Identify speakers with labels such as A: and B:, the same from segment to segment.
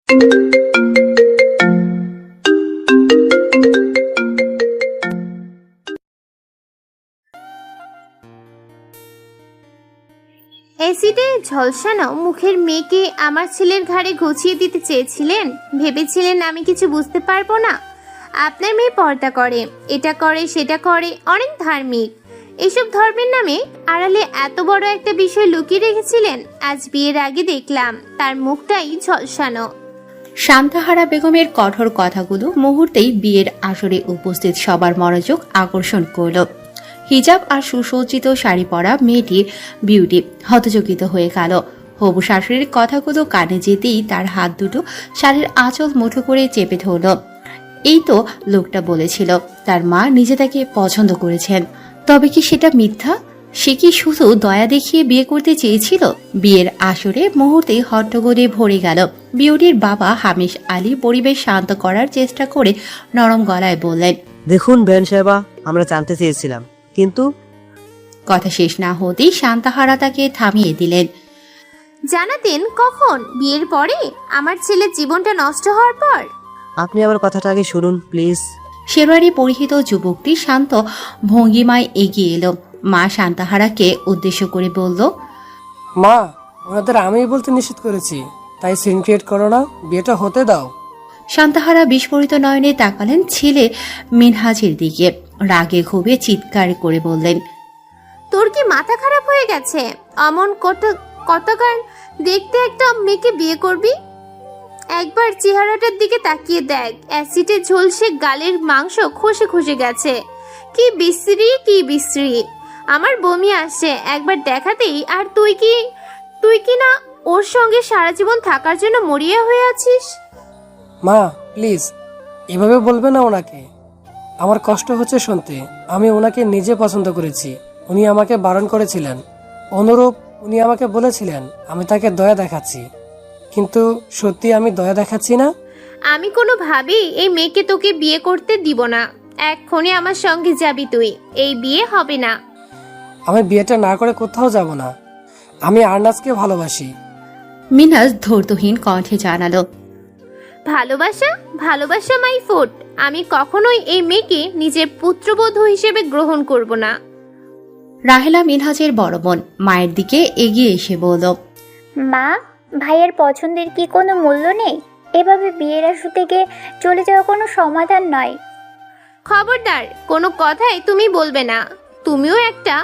A: অ্যাসিডে ঝলসানো মুখের মেয়েকে আমার ছেলের ঘাড়ে ঘুচিয়ে দিতে চেয়েছিলেন। ভেবেছিলেন আমি কিছু বুঝতে পারবো না। আপনার মেয়ে পর্দা করে, এটা করে সেটা করে, অনেক ধার্মিক। এসব ধর্মের নামে আড়ালে এত বড় একটা বিষয় লুকিয়ে রেখেছিলেন। আজ বিয়ের আগে দেখলাম তার মুখটাই ঝলসানো।
B: শান্তাহারা বেগমের কঠোর কথাগুলো মুহূর্তেই বিয়ের আসরে উপস্থিত সবার মনোযোগ আকর্ষণ করল। হিজাব আর সুসজ্জিত শাড়ি পরা মেয়েটির বিউটি হতচকিত হয়ে গেল। হবু শাশুড়ির কথাগুলো কানে যেতেই তার হাত দুটো শাড়ির আঁচল মুঠো করে চেপে ধরল। এই তো লোকটা বলেছিল তার মা নিজে তাকে পছন্দ করেছেন, তবে কি সেটা মিথ্যা? সে কি শুধু দয়া দেখিয়ে বিয়ে করতে চেয়েছিল? বিয়ের আসরে মুহূর্তেই হট্টগোলে ভরে গেল। বিউটির বাবা হামিশ আলী পরিবেশ শান্ত করার চেষ্টা করে নরম গলায় বললেন,
C: দেখুন বেন সাহেবা, আমরা জানতে চেয়েছিলাম, কিন্তু
B: কথা শেষ না হতেই শান্তাহারা তাকে থামিয়ে দিলেন।
A: জানাতেন কখন? বিয়ের পরে? আমার ছেলের জীবনটা নষ্ট হওয়ার পর?
C: আপনি আমার কথাটা আগে শুনুন প্লিজ।
B: শেরওয়ারি পরিহিত যুবকটি শান্ত ভঙ্গিমায় এগিয়ে এলো। মা শান্তাহারাকে উদ্দেশ্য করে বলল,
D: মা, ওনাদের আমি বলতে নিষেধ করেছি, তাই সিন ক্রিয়েট করো না, বিয়েটা হতে দাও।
B: শান্তাহারা বিস্ফোরিত নয়নে তাকালেন ছেলে মিনহাজের দিকে। রাগে ক্ষোভে চিৎকার করে বললেন,
A: তোর কি মাথা খারাপ হয়ে গেছে? অমন কতকার দেখতে একটা মেয়েকে বিয়ে করবি? একবার চেহারাটার দিকে তাকিয়ে দেখ, অ্যাসিডে ঝলসে গালের মাংস খসে খসে গেছে। কি বিশ্রী, কি বিশ্রী! আমার বমি আসছে একবার দেখাতেই। আর তুই কি না ওর সঙ্গে সারা জীবন থাকার জন্য মরিয়া হয়ে আছিস?
D: মা প্লিজ এভাবে বলবে না ওনাকে, আমার কষ্ট হচ্ছে শুনতে। আমি ওনাকে নিজে পছন্দ করেছি, উনি আমাকে বারণ করেছিলেন। অনুরূপ উনি আমাকে বলেছিলেন আমি তাকে দয়া দেখাচ্ছি, কিন্তু সত্যি আমি দয়া দেখাচ্ছি না।
A: আমি কোনোভাবেই এই মেয়েকে তোকে বিয়ে করতে দিব না। এক্ষুনি আমার সঙ্গে যাবি তুই। এই বিয়ে হবে না।
D: আমি বিয়েটা না করে কোথাও যাব না। আমি আরনাজকে ভালোবাসি।
B: মিনহাজ ধৈর্যহীন কণ্ঠে জানালো,
A: ভালোবাসা? ভালোবাসা মাই ফুট। আমি কখনোই এই মেয়েকে নিজের পুত্রবধূ হিসেবে গ্রহণ করব না।
B: রাহেলা মিনহাজের বড় বোন মায়ের দিকে এগিয়ে এসে বলল,
E: মা, ভাইয়ের পছন্দের কি কোনো মূল্য নেই? এভাবে বিয়ের আসর থেকে চলে যাওয়া কোনো সমাধান নয়।
A: খবরদার, কোনো কথাই তুমি বলবে না। তুমিও একটা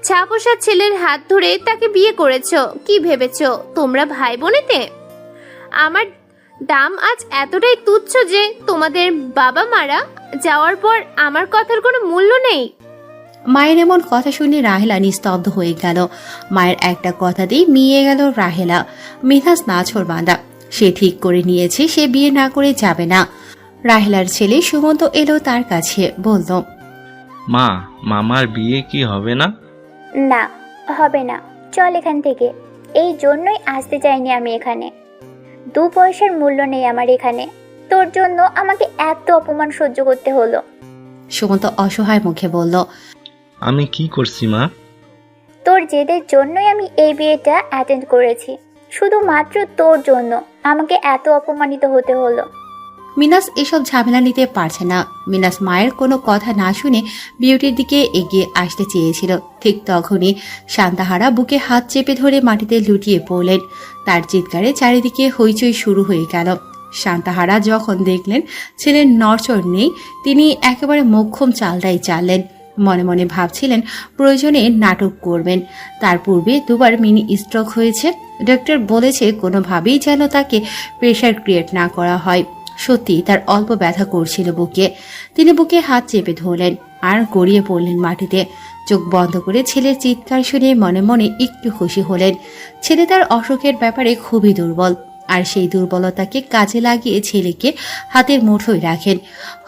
A: ছাপোষা ছেলের হাত ধরে তাকে বিয়ে করেছো। কি ভেবেছো তোমরা ভাই বোনেতে আমার দাম আজ এতটাই তুচ্ছ যে তোমাদের বাবা মারা যাওয়ার পর আমার কথার কোনো মূল্য নেই?
B: মায়ের এমন কথা শুনে রাহেলা নিস্তব্ধ হয়ে গেল। মায়ের একটা কথাতেই মিয়ে গেল রাহেলা। মিনহাজ নাছোড় বাঁধা, সে ঠিক করে নিয়েছে সে বিয়ে না করে যাবে না। রাহেলার ছেলে সুমন্ত এলো তার কাছে, বলল,
F: মা, মামার বিয়ে কি হবে না?
E: না, হবে না, চল এখান থেকে। এই জন্যই আসতে চাইনি আমি এখানে। 2 পয়সার মূল্য নেই আমার এখানে। তোর জন্য আমাকে এত অপমান সহ্য করতে হলো।
B: সুমন্ত অসহায় মুখে বলল,
F: আমি কি করছি মা?
E: তোর জেদের জন্যই আমি এই বিয়েটা অ্যাটেন্ড করেছি। শুধুমাত্র তোর জন্য আমাকে এত অপমানিত হতে হলো।
B: মিনাস এসব ঝামেলা নিতে পারছে না। মিনাস মায়ের কোনো কথা না শুনে বিউটির দিকে এগিয়ে আসতে চেয়েছিল। ঠিক তখনই শান্তাহারা বুকে হাত চেপে ধরে মাটিতে লুটিয়ে পড়লেন। তার চিৎকারে চারিদিকে হইচই শুরু হয়ে গেল। শান্তাহারা যখন দেখলেন ছেলের নড়চড় নেই, তিনি একেবারে মোক্ষম চালটাই চাললেন। মনে মনে ভাবছিলেন প্রয়োজনে নাটক করবেন। তার পূর্বে 2বার মিনি স্ট্রোক হয়েছে। ডক্টর বলেছে কোনোভাবেই যেন তাকে প্রেশার ক্রিয়েট না করা হয়। সত্যি তার অল্প ব্যথা করছিল বুকে। তিনি বুকে হাত চেপে ধরলেন আর গড়িয়ে পড়লেন মাটিতে। চোখ বন্ধ করে ছেলের চিৎকার শুনে মনে মনে একটু খুশি হলেন। ছেলে তার অসুখের ব্যাপারে খুবই দুর্বল, আর সেই দুর্বলতাকে কাজে লাগিয়ে ছেলেকে হাতের মুঠোয় রাখেন।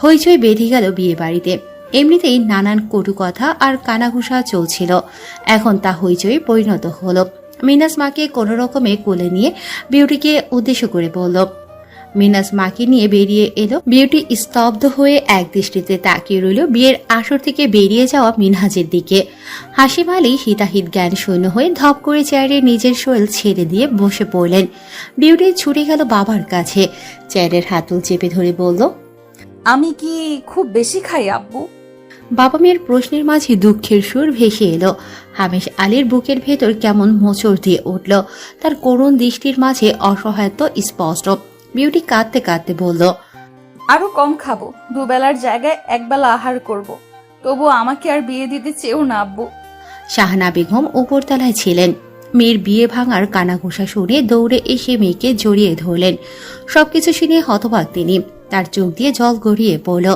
B: হইচই বেঁধে গেল বিয়ে বাড়িতে। এমনিতেই নানান কটু কথা আর কানাঘুষা চলছিল, এখন তা হইচই পরিণত হলো। মিনাস মাকে কোনো রকমে কোলে নিয়ে বিউটিকে উদ্দেশ্য করে বলল, মিনাস মাকে নিয়ে বেরিয়ে এলো। বিউটি স্তব্ধ হয়ে এক দৃষ্টিতে তাকিয়ে রইল বিয়ের আসর থেকে বেরিয়ে যাওয়া মিনহাজের দিকে। হাসিম আলী হিতাহিত জ্ঞান শূন্য হয়ে ধপ করে চেয়ারে নিজের শরীর ছেড়ে দিয়ে বসে পড়লেন। বিউটি ছুটে গেল বাবার কাছে, চেয়ারের হাতল চেপে ধরে বলল,
G: আমি কি খুব বেশি খাই আব্বু?
B: বাবা মেয়ের প্রশ্নের মাঝে দুঃখের সুর ভেসে এলো। হামেশ আলীর বুকের ভেতর কেমন মোচড় দিয়ে উঠল। তার করুণ দৃষ্টির মাঝে অসহায়ত্ব স্পষ্ট। বিউটি কাঁদতে কাঁদতে বলল,
G: আরো কম খাবো, দুবেলার জায়গায় একবেলা আহার করব। তবু আমাকে আর বিয়ে দিতে চেয়েও না আব্বু।
B: শাহানা বেগম উপরতলায় ছিলেন। মেয়ের বিয়ে ভাঙার কানাঘুষা শুনে দৌড়ে এসে মেয়েকে জড়িয়ে ধরলেন। সবকিছু শুনে হতবাক তিনি। তার চোখ দিয়ে জল গড়িয়ে পড়ল।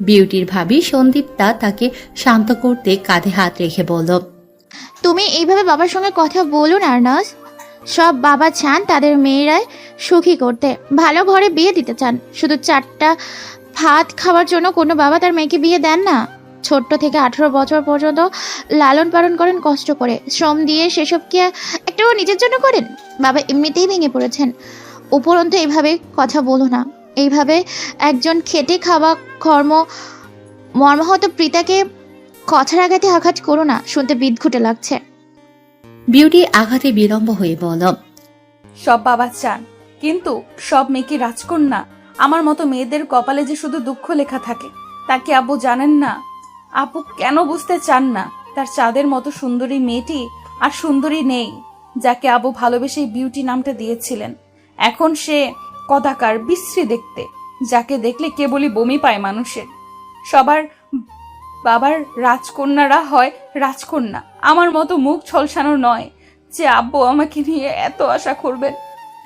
B: বিউটির ভাবি সন্দীপ্তা তাকে শান্ত করতে কাঁধে হাত রেখে বলল,
H: তুমি এইভাবে বাবার সঙ্গে কথা বলো না আরনাজ। সব বাবা চান তাদের মেয়েরাই সুখী করতে, ভালো ঘরে বিয়ে দিতে চান। শুধু 4টা ভাত খাওয়ার জন্য কোনো বাবা তার মেয়েকে বিয়ে দেন না। ছোট্ট থেকে 18 বছর পর্যন্ত লালন পালন করেন কষ্ট করে, শ্রম দিয়ে। সেসব কি একটু নিজের জন্য করেন? বাবা এমনিতেই ভেঙে পড়েছেন, উপরন্তু এইভাবে কথা বলো না। এইভাবে একজন খেটে খাওয়া মর্মাহত পিতাকে কথার আঘাতে আঘাত করো না, শুনতে বিদঘুটে লাগছে।
B: বিউটি আঘাতে বিলম্ব হয়ে বলল,
G: সব বাবা চান, কিন্তু সব মেয়ে কি রাজকন্যা? আমার মতো মেয়েদের কপালে যে শুধু দুঃখ লেখা থাকে, তা কি আব্বু জানেন না? আপু কেন বুঝতে চান না? তার চাঁদের মতো সুন্দরী মেয়েটি আর সুন্দরী নেই, যাকে আবু ভালোবেসে বিউটি নামটা দিয়েছিলেন। এখন সে কদাকার বিশ্রী দেখতে, যাকে দেখলে কেবলই বমি পায় মানুষের। সবার বাবার রাজকন্যারা হয় রাজকন্যা, আমার মতো মুখ ছলসানো নয়, যে আব্বু আমাকে নিয়ে এত আশা করবেন।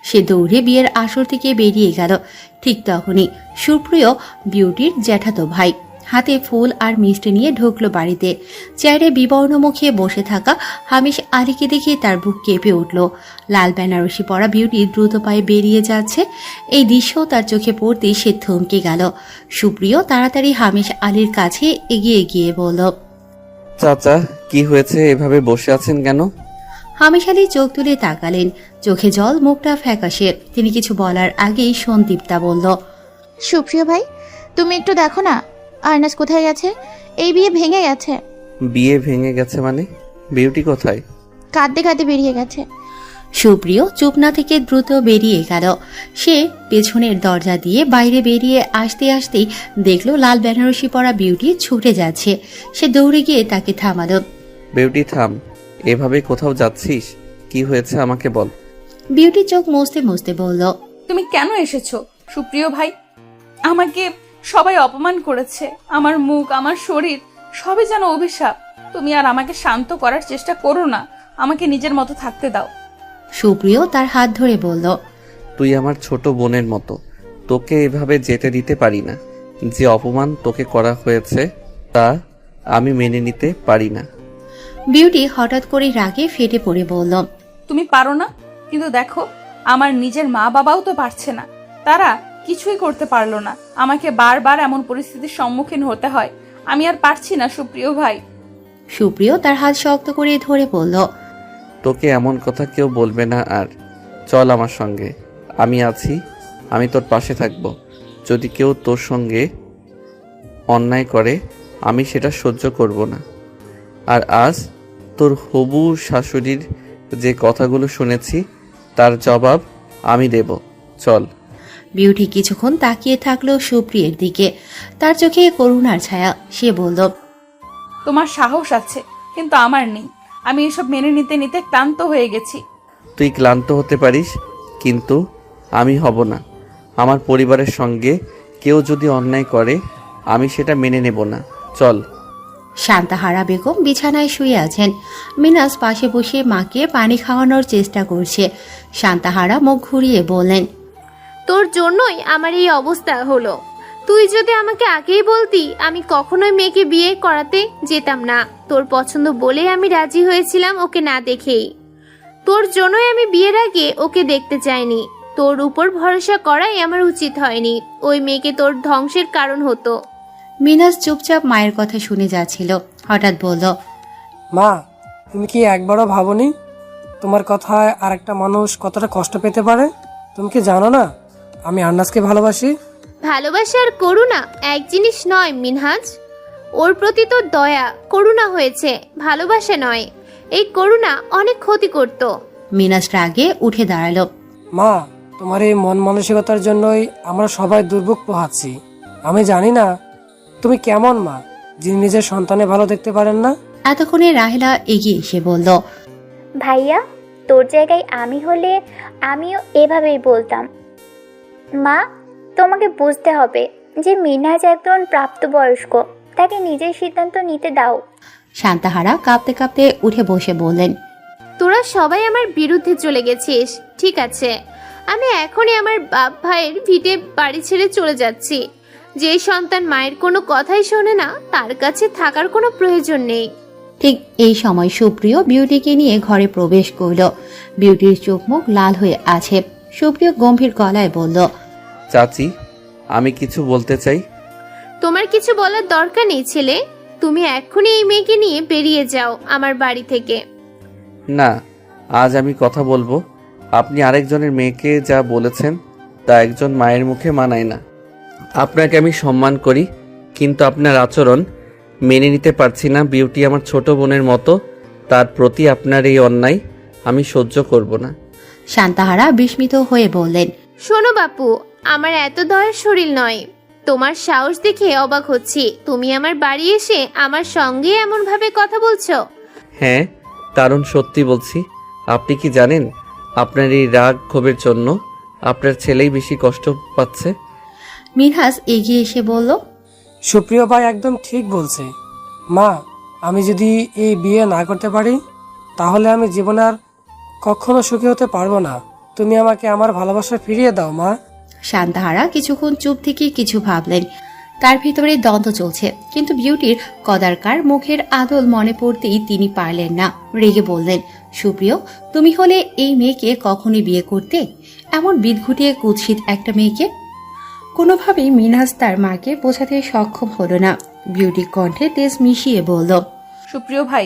B: সে দৌড়ে বিয়ের আসর থেকে বেরিয়ে গেল। ঠিক তখনই সুপ্রিয়, বিউটির জ্যাঠাতো ভাই, হাতে ফুল আর মিষ্টি নিয়ে ঢুকলো বাড়িতে। চেয়ারে বিবর্ণ মুখে বসে থাকা হামিশ আলীকে দেখে তার বুক কেঁপে উঠল। লাল বেনারসি পরা বিউটি দ্রুত পায়ে বেরিয়ে যাচ্ছে। এই দৃশ্য তার চোখে পড়তেই সে থমকে গেল। সুপ্রিয় তাড়াতাড়ি হামিশ আলীর কাছে এগিয়ে গিয়ে বলল,
I: চাচা, কি হয়েছে? এভাবে বসে আছেন কেন?
B: হামিশ আলী চোখ তুলে তাকালেন, চোখে জল, মুখটা ফ্যাকাশে। তিনি কিছু বলার আগেই সন্দীপ্তা বলল,
H: সুপ্রিয় ভাই, তুমি একটু দেখো না আরনাজ কোথায় গেছে। এই বিয়ে ভেঙে গেছে।
I: বিয়ে ভেঙে গেছে মানে? বিউটি কোথায়?
H: কাঁদতে কাঁদতে বেরিয়ে গেছে।
B: সুপ্রিয় চুপ না থেকে দ্রুত বেরিয়ে গেল। সে পেছনের দরজা দিয়ে বাইরে বেরিয়ে আসতে আসতেই দেখলো লাল বেনারসি পরা বিউটি ছুটে যাচ্ছে। সে দৌড়ে গিয়ে তাকে থামালো।
I: বিউটি থাম, এভাবে কোথাও যাচ্ছিস? কি হয়েছে আমাকে বল।
B: বিউটি চোখ মুছতে মুছতে বলল,
G: তুমি কেন এসেছো সুপ্রিয় ভাই? আমাকে সবাই অপমান করেছে, আমার মুখ, আমার শরীর সবই যেন অভিশাপ। তুমি আর আমাকে শান্ত করার চেষ্টা করো না, আমাকে নিজের মতো থাকতে দাও।
B: সুপ্রিয় তার হাত ধরে বলল,
I: তুই আমার ছোট বোনের মতো, তোকে এভাবে যেতে দিতে পারি না। যে অপমান তোকে করা হয়েছে তা আমি মেনে নিতে পারি না।
B: বিউটি হঠাৎ করে রাগে ফেটে পড়ে বলল,
G: তুমি পারো না, কিন্তু দেখো আমার নিজের মা বাবাও তো পারছে না, তারা কিছুই করতে পারলো না। আমাকে বারবার এমন পরিস্থিতির সম্মুখীন হতে হয়, আমি আর পারছি না সুপ্রিয় ভাই।
B: সুপ্রিয় তার হাত শক্ত করে ধরে বলল,
I: তোকে এমন কথা কেউ বলবে না। আর চল আমার সঙ্গে, আমি আছি, আমি তোর পাশে থাকবো। যদি কেউ তোর সঙ্গে অন্যায় করে আমি সেটা সহ্য করব না। আর আজ তোর হবু শাশুড়ির যে কথাগুলো শুনেছি তার জবাব আমি দেব। চল।
B: বিউটি কিছুক্ষণ তাকিয়ে থাকলো সুপ্রিয়ের দিকে, তার চোখে করুণার ছায়া। সে বলল,
G: তোমার সাহস আছে, কিন্তু আমার নেই। আমি এসব মেনে নিতে নিতে ক্লান্ত হয়ে গেছি।
I: তুই ক্লান্ত হতে পারিস, কিন্তু আমি হব না। আমার পরিবারের সঙ্গে কেউ যদি অন্যায় করে আমি সেটা মেনে নেব না। চল।
B: শান্তাহারা বেগম বিছানায় শুয়ে আছেন। মিনাস পাশে বসে মাকে পানি খাওয়ানোর চেষ্টা করছে। শান্তাহারা মুখ ঘুরিয়ে বললেন,
A: তোর জন্যই আমার এই অবস্থা হলো। তুই যদি আমাকে আগেই বলতি, আমি কখনোই মেয়েকে বিয়ে করাতে যেতাম না। তোর পছন্দ বলেই আমি রাজি হয়েছিলাম ওকে না দেখেই। তোর জন্যই আমি বিয়ের আগে ওকে দেখতে চাইনি। তোর উপর ভরসা করাই আমার উচিত হয়নি। ওই মেয়েকে তোর ধ্বংসের কারণ হতো।
B: মিনাস চুপচাপ মায়ের কথা শুনে যাচ্ছিল। হঠাৎ বলল,
D: মা, তুমি কি একবারও ভাবোনি তোমার কথায় আরেকটা মানুষ কতটা কষ্ট পেতে পারে? তুমি কি জানো না আমি আন্নাজকে ভালোবাসি?
A: ভালোবাসা আর করুণা এক জিনিস নয় মিনহাজ। ওর প্রতি তো দয়া করুণা হয়েছে, ভালোবাসা নয়। এই করুণা অনেক ক্ষতি করত।
B: মিনাস রাগে উঠে দাঁড়ালো।
D: মা, তোমার এই মন মানসিকতার জন্যই আমরা সবাই দুর্ভোগ পোহাচ্ছি। আমি জানি না তুমি কেমন মা, যিনি নিজের সন্তানের ভালো দেখতে পারেন না।
B: এতক্ষণে রাহেলা এগিয়ে এসে বলল,
E: ভাইয়া, তোর জায়গায় আমি হলে আমিও এভাবেই বলতাম। মা, তোমাকে বুঝতে হবে যে মিনহাজ একজন প্রাপ্তবয়স্ক, তাকে নিজের সিদ্ধান্ত নিতে দাও।
B: শান্তাহারা কাঁপতে কাঁপতে উঠে বসে বললেন,
A: তোরা সবাই আমার বিরুদ্ধে চলে গেছিস, ঠিক আছে। আমি এখনই আমার বাপ ভাইয়ের ভিটে বাড়ি ছেড়ে চলে যাচ্ছি। যে সন্তান মায়ের কোনো কথাই শোনে না, তার কাছে থাকার কোনো প্রয়োজন নেই।
B: ঠিক এই সময় সুপ্রিয় বিউটিকে নিয়ে ঘরে প্রবেশ করল। বিউটির চোখ মুখ লাল হয়ে আছে। সুপ্রিয় গম্ভীর গলায় বলল,
I: চাচি, আমি কিছু বলতে চাই।
A: তোমার কিছু বলার দরকার নেই ছেলে। তুমি এখনই এই মেয়েকে নিয়ে বেরিয়ে যাও আমার বাড়ি থেকে।
I: না, আজ আমি কথা বলবো। আপনি আরেকজনের মেয়েকে যা বলেছেন তা একজন মায়ের মুখে মানায় না। আপনাকে আমি সম্মান করি, কিন্তু আপনার আচরণ মেনে নিতে পারছি না। বিউটি আমার ছোট বোনের মতো, তার প্রতি আপনার এই অন্যায় আমি সহ্য করব না।
B: শান্তাহারা বিস্মিত হয়ে বললেন,
A: শোনো বাপু, আমার এত দয়ার শরীর নয়। তোমার সাহস দেখে অবাক হচ্ছি। তুমি আমার বাড়ি এসে আমার সঙ্গে এমন ভাবে কথা বলছো।
I: হ্যাঁ, কারণ সত্যি বলছি। আপনি কি জানেন, আপনার এই রাগ ক্ষোভের জন্য আপনার ছেলেই বেশি কষ্ট পাচ্ছে।
B: মিনহাজ এগিয়ে এসে বলল,
D: সুপ্রিয় ভাই একদম ঠিক বলছে। মা, আমি যদি এই বিয়ে না করতে পারি তাহলে আমি জীবনে আর কখনো সুখী হতে পারবো না। তুমি আমাকে আমার ভালোবাসা ফিরিয়ে দাও মা।
B: শান্তাহারা কিছুক্ষণ চুপ থেকে কিছু ভাবলেন। তার ভিতরে দ্বন্দ্ব চলছে, কিন্তু বিউটির কদারকার মুখের আদল মনে পড়তেই তিনি পারলেন না। রেগে বললেন, সুপ্রিয়, তুমি হলে এই মেয়েকে কখনই বিয়ে করতে? এমন বিদঘুটিয়ে কুৎসিত একটা মেয়েকে। কোনোভাবেই মিনহাজ তার মাকে বোঝাতে সক্ষম হলো না। বিউটি কণ্ঠে তেজ মিশিয়ে বলল,
G: সুপ্রিয় ভাই,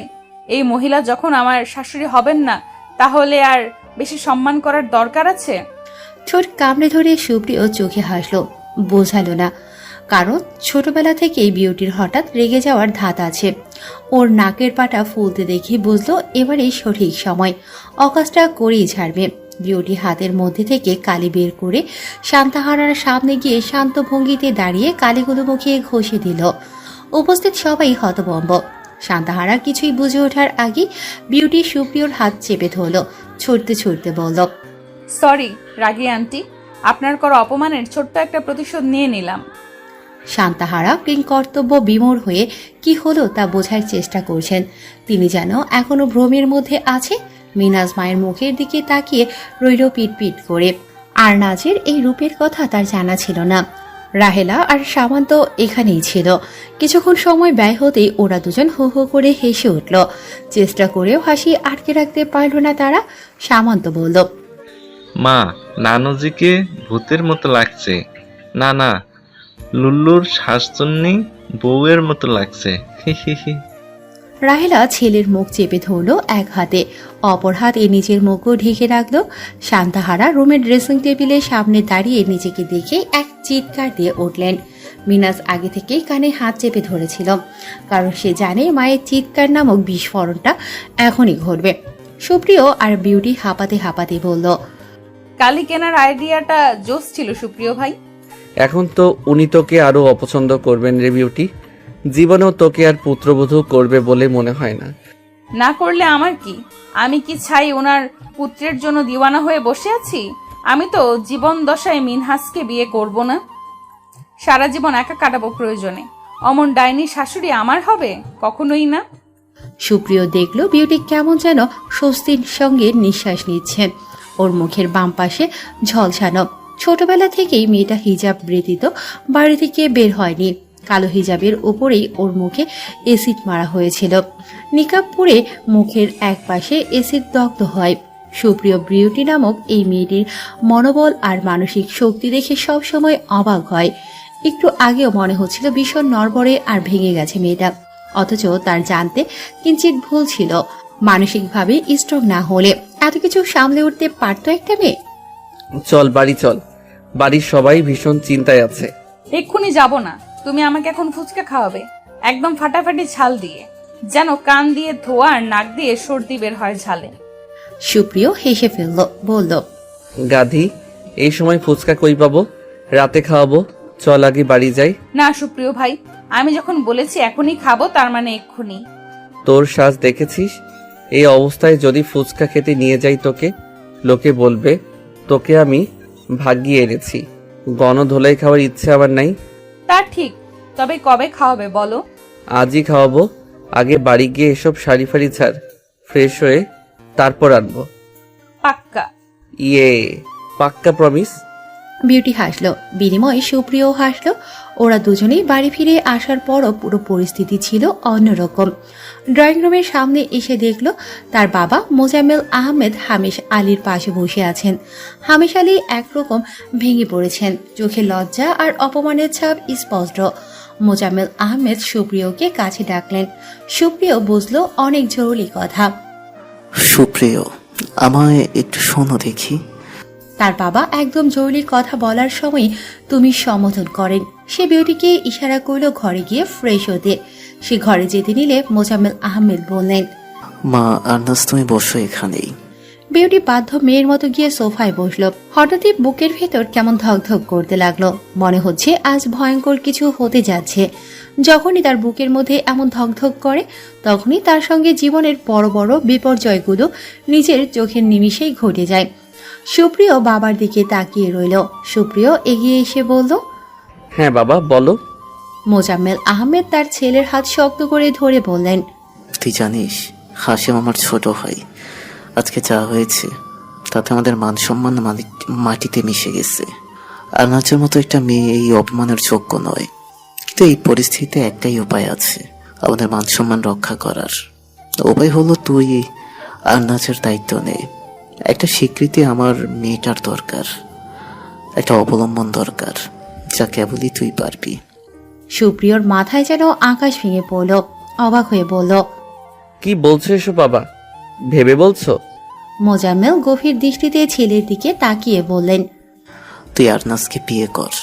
G: এই মহিলা যখন আমার শাশুড়ি হবেন না, তাহলে আর বেশি সম্মান করার দরকার আছে?
B: ঠোঁট কামড়ে ধরে সুপ্রিয় চোখে হাসলো। বোঝালো না, কারণ ছোটবেলা থেকেই বিউটির হঠাৎ রেগে যাওয়ার ধাত আছে। ওর নাকের পাটা ফুলতে দেখে বুঝলো এবারেই সঠিক সময়, অকাজটা করেই ছাড়বে। বিউটি হাতের মধ্যে থেকে কালি বের করে শান্তাহারার সামনে গিয়ে শান্ত ভঙ্গিতে দাঁড়িয়ে কালিগুলো মুখে ঘষে দিল। উপস্থিত সবাই হতভম্ব। শান্তাহারা কিছুই বুঝে ওঠার আগে বিউটি সুপ্রিয়র হাত চেপে ধরল। ছুটতে ছুটতে বলল,
G: সরি রাগী আন্টি, আপনার করা অপমানের ছোট্ট একটা প্রতিশোধ নিয়ে নিলাম।
B: শান্তাহারা কিংকর্তব্য বিমূঢ় হয়ে কি হলো তা বোঝার চেষ্টা করছেন। তিনি যেন এখনো ভ্রমের মধ্যে আছে। মিনাজ মায়ের মুখের দিকে তাকিয়ে রইল পিটপিট করে। আর নাজের এই রূপের কথা তার জানা ছিল না। রাহেলা আর সামান্ত এখানেই ছিল। কিছুক্ষণ সময় ব্যয় হতেই ওরা দুজন হো হো করে হেসে উঠল। চেষ্টা করেও হাসি আটকে রাখতে পারল না তারা। সামান্ত বলল,
F: মা, নানুজিকে ভূতের মতো লাগছে। না না, লুল্লুর শাস্তন্নি বউয়ের মতো লাগছে। হি হি হি।
B: রাহেলা ছেলের মুখ চেপে ধরল এক হাতে, অপর হাতে নিজের মুখও ঢেকে রাখল। শান্তাহারা রুমের ড্রেসিং টেবিলের সামনে দাঁড়িয়ে নিজেকে দেখে এক চিৎকার দিয়ে উঠলেন। মিনাজ আগে থেকেই কানে হাত চেপে ধরেছিল, কারণ সে জানে মায়ের চিৎকার নামক বিস্ফোরণটা এখনই ঘটবে। সুপ্রিয় আর বিউটি হাঁপাতে হাঁপাতে বলল,
G: কালি কেনার আইডিয়াটা জোস ছিল সুপ্রিয় ভাই।
I: এখন তো উনি তোকে আরো অপছন্দ করবেন রে বিউটি। জীবনেও তোকে আর পুত্রবধূ করবে বলে মনে হয় না।
G: না করলে আমার কি? আমি কি চাই ওনার পুত্রের জন্য দিওয়ানা হয়ে বসে আছি? আমি তো জীবন দশায় মিনহাজকে বিয়ে করব না। সারা জীবন একা কাটাবো প্রয়োজনে। অমন ডাইনি শাশুড়ি আমার হবে? কখনোই না।
B: সুপ্রিয় দেখল বিউটি কেমন যেন স্বস্তির সঙ্গে নিঃশ্বাস নিচ্ছেন। ওর মুখের বাম পাশে ঝলসানো। ছোটবেলা থেকেই মেয়েটা হিজাব ব্যতীত বাড়ি থেকে বের হয়নি। কালো হিজাবের উপরেই ওর মুখে এসিড মারা হয়েছিল। নিকাব পরে মুখের এক পাশে এসিড দগ্ধ হয়। সুপ্রিয় বিউটি নামক এই মেয়েটির মনোবল আর মানসিক শক্তি দেখে সবসময় অবাক হয়। একটু আগেও মনে হচ্ছিল ভীষণ নড়বড়ে আর ভেঙে গেছে মেয়েটা, অথচ তার জানতে কিঞ্চিত ভুল ছিল। মানসিকভাবে স্ট্রং না হলে এত কিছু সামলে উঠতে পারতো একটা মেয়ে?
I: চল বাড়ি চল, বাড়ির সবাই ভীষণ চিন্তায় আছে।
G: এক্ষুনি যাব না, তুমি আমাকে এখন ফুচকা খাওয়াবে, একদম ফাটাফাটি ঝাল দিয়ে, যেন কান দিয়ে ধোয়া আর নাক দিয়ে সর্দি বের হয় ঝালে।
B: সুপ্রিয় হেসে ফেলল, বলল,
I: গাধি, এই সময় ফুচকা কই পাবো? রাতে খাওয়াবো, চল আগে বাড়ি যাই।
G: না সুপ্রিয় ভাই, আমি যখন বলেছি এখনই খাবো তার মানে এক্ষুনি।
I: তোর সাজ দেখেছিস? এই অবস্থায় যদি ফুচকা খেতে নিয়ে যাই তোকে, লোকে বলবে তোকে আমি ভাগিয়ে এনেছি। গণধোলাই খাওয়ার ইচ্ছে আমার নাই।
G: তা ঠিক, তবে কবে খাওয়াবে বলো?
I: আজই খাওয়াবো। আগে বাড়ি গিয়ে এসব শাড়ি ফাড়ি ছাড়, ফ্রেশ হয়ে তারপর আনবো।
G: পাক্কা?
I: ইয়ে, পাক্কা প্রমিস।
B: বিউটি হাসলো, বিনিময়ে সুপ্রিয়ও হাসলো। ওরা দুজনেই বাড়ি ফিরে আসার পরও পুরো পরিস্থিতি ছিল অন্যরকম। ড্রয়িং রুমের সামনে এসে দেখলো তার বাবা মোজাম্মেল আহমেদ হামিশ আলীর পাশে বসে আছেন। হামিশ আলী একরকম ভেঙে পড়েছেন, চোখে লজ্জা আর অপমানের ছাপ স্পষ্ট। মোজাম্মেল আহমেদ সুপ্রিয়কে কাছে ডাকলেন। সুপ্রিয় বুঝলো অনেক জরুরি কথা।
J: সুপ্রিয়, আমায় একটু শোনো দেখি।
B: তার বাবা একদম জরুরি কথা বলার সময় তুমি সম্বোধন করেন। সে বিউটিকে ইশারা করল ঘরে গিয়ে ফ্রেশ হতে। সে ঘরে যেতে নিলে মোজাম্মেল আহমেদ বললেন,
J: মা, আর্নাস তুমি বসো এখানেই।
B: বিউটি বাধ্য মেয়ের মতো গিয়ে সোফায় বসলো। হঠাৎই বুকের ভেতর কেমন ধকধক করতে লাগলো, মনে হচ্ছে আজ ভয়ঙ্কর কিছু হতে যাচ্ছে। যখনই তার বুকের মধ্যে এমন ধকধক করে, তখনই তার সঙ্গে জীবনের বড় বড় বিপর্যয়গুলো নিজের চোখের নিমিষেই ঘটে যায়। সুপ্রিয় বাবার দিকে তাকিয়ে রইল। সুপ্রিয় এগিয়ে এসে বলল,
I: হ্যাঁ বাবা, বলো।
B: মোজাম্মেল আহমেদ তার ছেলের হাত শক্ত করে ধরে বললেন,
J: তুই জানিস হাসিম আমার ছোট ভাই। আজকে যা হয়েছে তাতে আমাদের মান সম্মান মাটিতে মিশে গেছে। আর্নাজের মতো একটা মেয়ে এই অপমানের যোগ্য নয়, কিন্তু এই পরিস্থিতিতে একটাই উপায় আছে আমাদের মান সম্মান রক্ষা করার। উপায় হলো তুই আর্নাজের দায়িত্ব নে। একটা স্বীকৃতি আমার মেয়েটার দরকার, একটা অবলম্বন দরকার, যা কেবলই তুই পারবি।
B: সুপ্রিয়র মাথায় যেন আকাশ ভেঙে পড়ল, অবাক হয়ে বলল,
I: কি বলছো এসব বাবা? ভেবে বলছো?
B: মোজাম্মেল গভীর দৃষ্টিতে ছেলের দিকে তাকিয়ে বললেন,
J: তুই আর্নাজকে বিয়ে কর।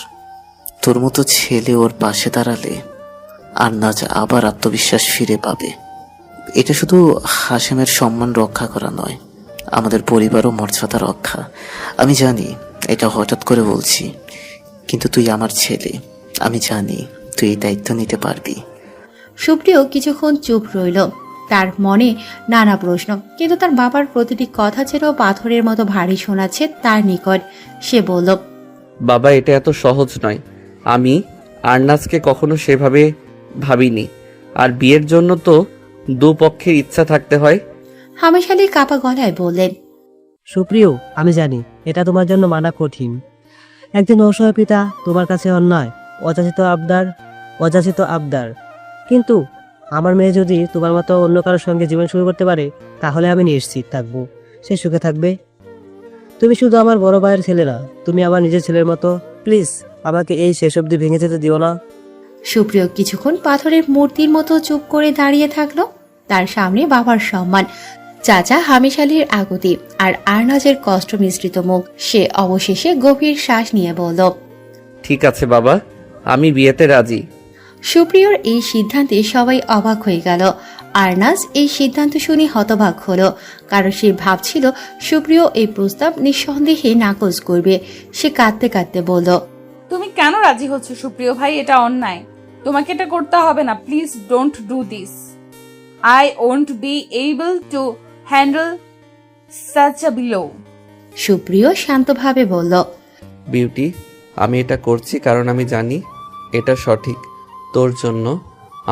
J: তোর মতো ছেলে ওর পাশে দাঁড়ালে আর্নাজ আবার আত্মবিশ্বাস ফিরে পাবে। এটা শুধু হাসেমের সম্মান রক্ষা করা নয়, আমাদের পরিবার ও মর্যাদা রক্ষা। আমি জানি এটা হঠাৎ করে বলছি, কিন্তু তুই আমার ছেলে, আমি জানি তুই এই দায়িত্ব নিতে পারবি।
B: সুপ্রিয় কিছুক্ষণ চুপ রইল। তার মনে নানা প্রশ্ন, কিন্তু তার বাবার প্রতিটি কথা যেন পাথরের মতো ভারী শোনাচ্ছে তার নিকট। সে বলল,
I: বাবা, এটা এত সহজ নয়। আমি আর্নাজকে কখনো সেভাবে ভাবিনি। আর বিয়ের জন্য তো দুপক্ষের ইচ্ছা থাকতে হয়।
B: হামেশ আলী কাপা গলায় বললেন,
C: সুপ্রিয়, আমি জানি এটা তোমার জন্য মানা কঠিন। একজন অসহায় পিতা তোমার কাছে অন্যায়, অযাচিত আবদার। কিন্তু আমার মেয়ে যদি তোমার মতো অন্য কারোর সঙ্গে জীবন শুরু করতে পারে, তাহলে আমি নিশ্চিত থাকবো সে সুখে থাকবে। তুমি শুধু আমার বড় ভাইয়ের ছেলে না, তুমি আমার নিজের ছেলের মতো। প্লিজ আমাকে এই শেষ অবধি ভেঙে যেতে দিও না।
B: সুপ্রিয় কিছুক্ষণ পাথরের মূর্তির মতো চুপ করে দাঁড়িয়ে থাকলো। তার সামনে বাবার সম্মান, চাচা হামেশ আলীর আগতি আর আর্নাজের কষ্ট মিশ্রিত মুখ। সে অবশেষে গভীর শ্বাস নিয়ে বলল,
I: ঠিক আছে বাবা, আমি বিয়েতে রাজি।
B: সুপ্রিয়র এই সিদ্ধান্তে সবাই অবাক হয়ে গেল। আর্নাজ এই সিদ্ধান্ত শুনে হতবাক হলো, কারণ সে ভাবছিল সুপ্রিয় এই প্রস্তাব নিঃসন্দেহে নাকচ করবে। সে কাঁদতে কাঁদতে বলল,
G: তুমি কেন রাজি হচ্ছ সুপ্রিয় ভাই? এটা অন্যায়, তোমাকে এটা করতে হবে না। Please don't do this. I won't be able to handle such a below.
B: সুপ্রিয় শান্তভাবে বলল,
I: বিউটি, আমি এটা করছি কারণ আমি জানি এটা সঠিক। তোর জন্য,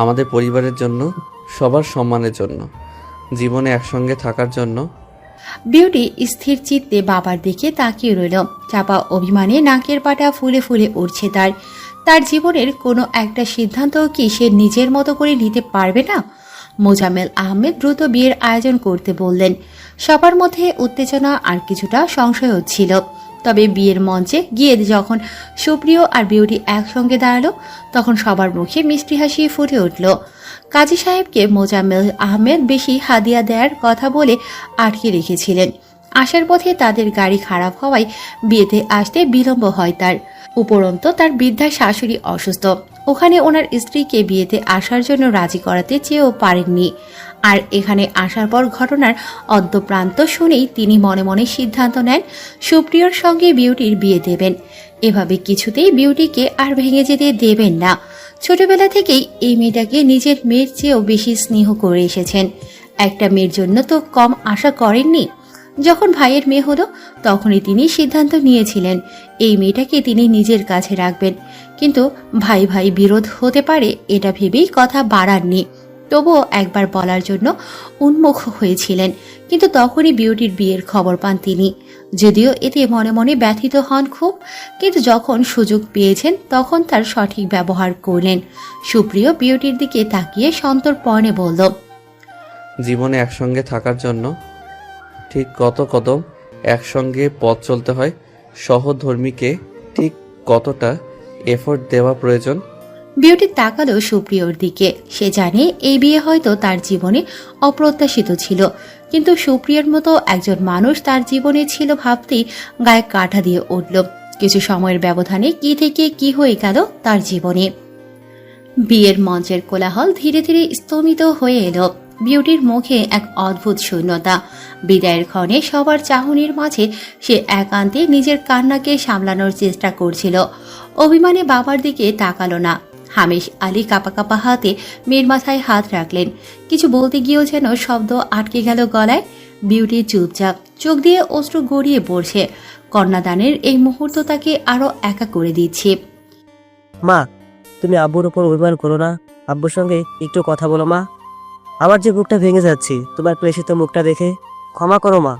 I: আমাদের পরিবারের জন্য, সবার সম্মানের জন্য, জীবনে একসঙ্গে থাকার জন্য।
B: বিউটি স্থির চিত্তে বাবার দিকে তাকিয়ে রইল। চাপা অভিমানে নাকের পাটা ফুলে ফুলে উঠছে তার। তার জীবনের কোনো একটা সিদ্ধান্ত কি সে নিজের মতো করে নিতে পারবে না? মোজাম্মেল আহমেদ দ্রুত বিয়ের আয়োজন করতে বললেন। সবার মধ্যে উত্তেজনা আর কিছুটা সংশয় ছিল। তবে বিয়ের মঞ্চে গিয়ে যখন সুপ্রিয় আর বিউটি একসঙ্গে দাঁড়ালো, তখন সবার মুখে মিষ্টি হাসি ফুটে উঠল। কাজী সাহেবকে মোজাম্মেল আহমেদ বেশি হাদিয়া দেওয়ার কথা বলে আটকে রেখেছিলেন। আসার পথে তাদের গাড়ি খারাপ হওয়ায় বিয়েতে আসতে বিলম্ব হয় তার। উপরন্তু তার বৃদ্ধা শাশুড়ি অসুস্থ, ওখানে ওনার স্ত্রীকে বিয়েতে আসার জন্য রাজি করাতে চেয়েও পারেননি। আর এখানে আসার পর ঘটনার অদ্যপ্রান্ত শুনেই তিনি মনে মনে সিদ্ধান্ত নেন সুপ্রিয়র সঙ্গে বিউটির বিয়ে দেবেন। এভাবে কিছুতেই বিউটিকে আর ভেঙে যেতে দেবেন না। ছোটবেলা থেকেই এই মেয়েটাকে নিজের মেয়ের চেয়েও বেশি স্নেহ করে এসেছেন। একটা মেয়ের জন্য তো কম আশা করেননি। যখন ভাইয়ের মেয়ে হলো তখনই তিনি সিদ্ধান্ত নিয়েছিলেন এই মেয়েটাকে তিনি নিজের কাছে রাখবেন। কিন্তু ভাই ভাই বিরোধ হতে পারে এটা ভেবেই কথা বাড়াননি। তবুও একবার বলার জন্য উন্মুখ হয়েছিলেন, কিন্তু তখনই বিউটির বিয়ের খবর পান তিনি। যদিও এতে মনে মনে ব্যথিত হন খুব, কিন্তু যখন সুযোগ পেয়েছেন তখন তার সঠিক ব্যবহার করলেন। সুপ্রিয় বিউটির দিকে তাকিয়ে সন্তর্পণে বলল,
I: জীবনে একসঙ্গে থাকার জন্য ঠিক কত কদম একসঙ্গে পথ চলতে হয়, সহধর্মীকে ঠিক কতটা এফোর্ট দেওয়া প্রয়োজন।
B: বিউটি তাকালো সুপ্রিয়র দিকে। সে জানে এই বিয়ে হয়তো তার জীবনে অপ্রত্যাশিত ছিল, কিন্তু সুপ্রিয়র মতো একজন মানুষ তার জীবনে ছিল ভাবতেই গায়ে কাঁটা দিয়ে উঠল। কিছু সময়ের ব্যবধানে কি থেকে কি হয়ে গেল তার জীবনে। বিয়ের মঞ্চের কোলাহল ধীরে ধীরে স্তমিত হয়ে এলো। বিউটির মুখে এক অদ্ভুত শূন্যতা। বিদায়ের ক্ষণে সবার চাহনির মাঝে সে একান্তে নিজের কান্নাকে সামলানোর চেষ্টা করছিল। অভিমানে বাবার দিকে তাকালো না। হামেশ আলী কাপা কাপা হাতে মেয়ের মাথায় হাত রাখলেন। কিছু বলতে গিয়েও যেন শব্দ আটকে গেল গলায়। বিউটি চুপচাপ, চোখ দিয়ে অশ্রু গড়িয়ে পড়ছে। কন্যাদানের এই মুহূর্ত তাকে আরো একা করে দিচ্ছে।
C: মা, তুমি আব্বুর ওপর অভিমান করো না। আব্বুর সঙ্গে একটু কথা বলো মা। আমার যে বুকটা ভেঙে যাচ্ছে তোমার ক্লেশিত মুখটা দেখে। ক্ষমা করো মা,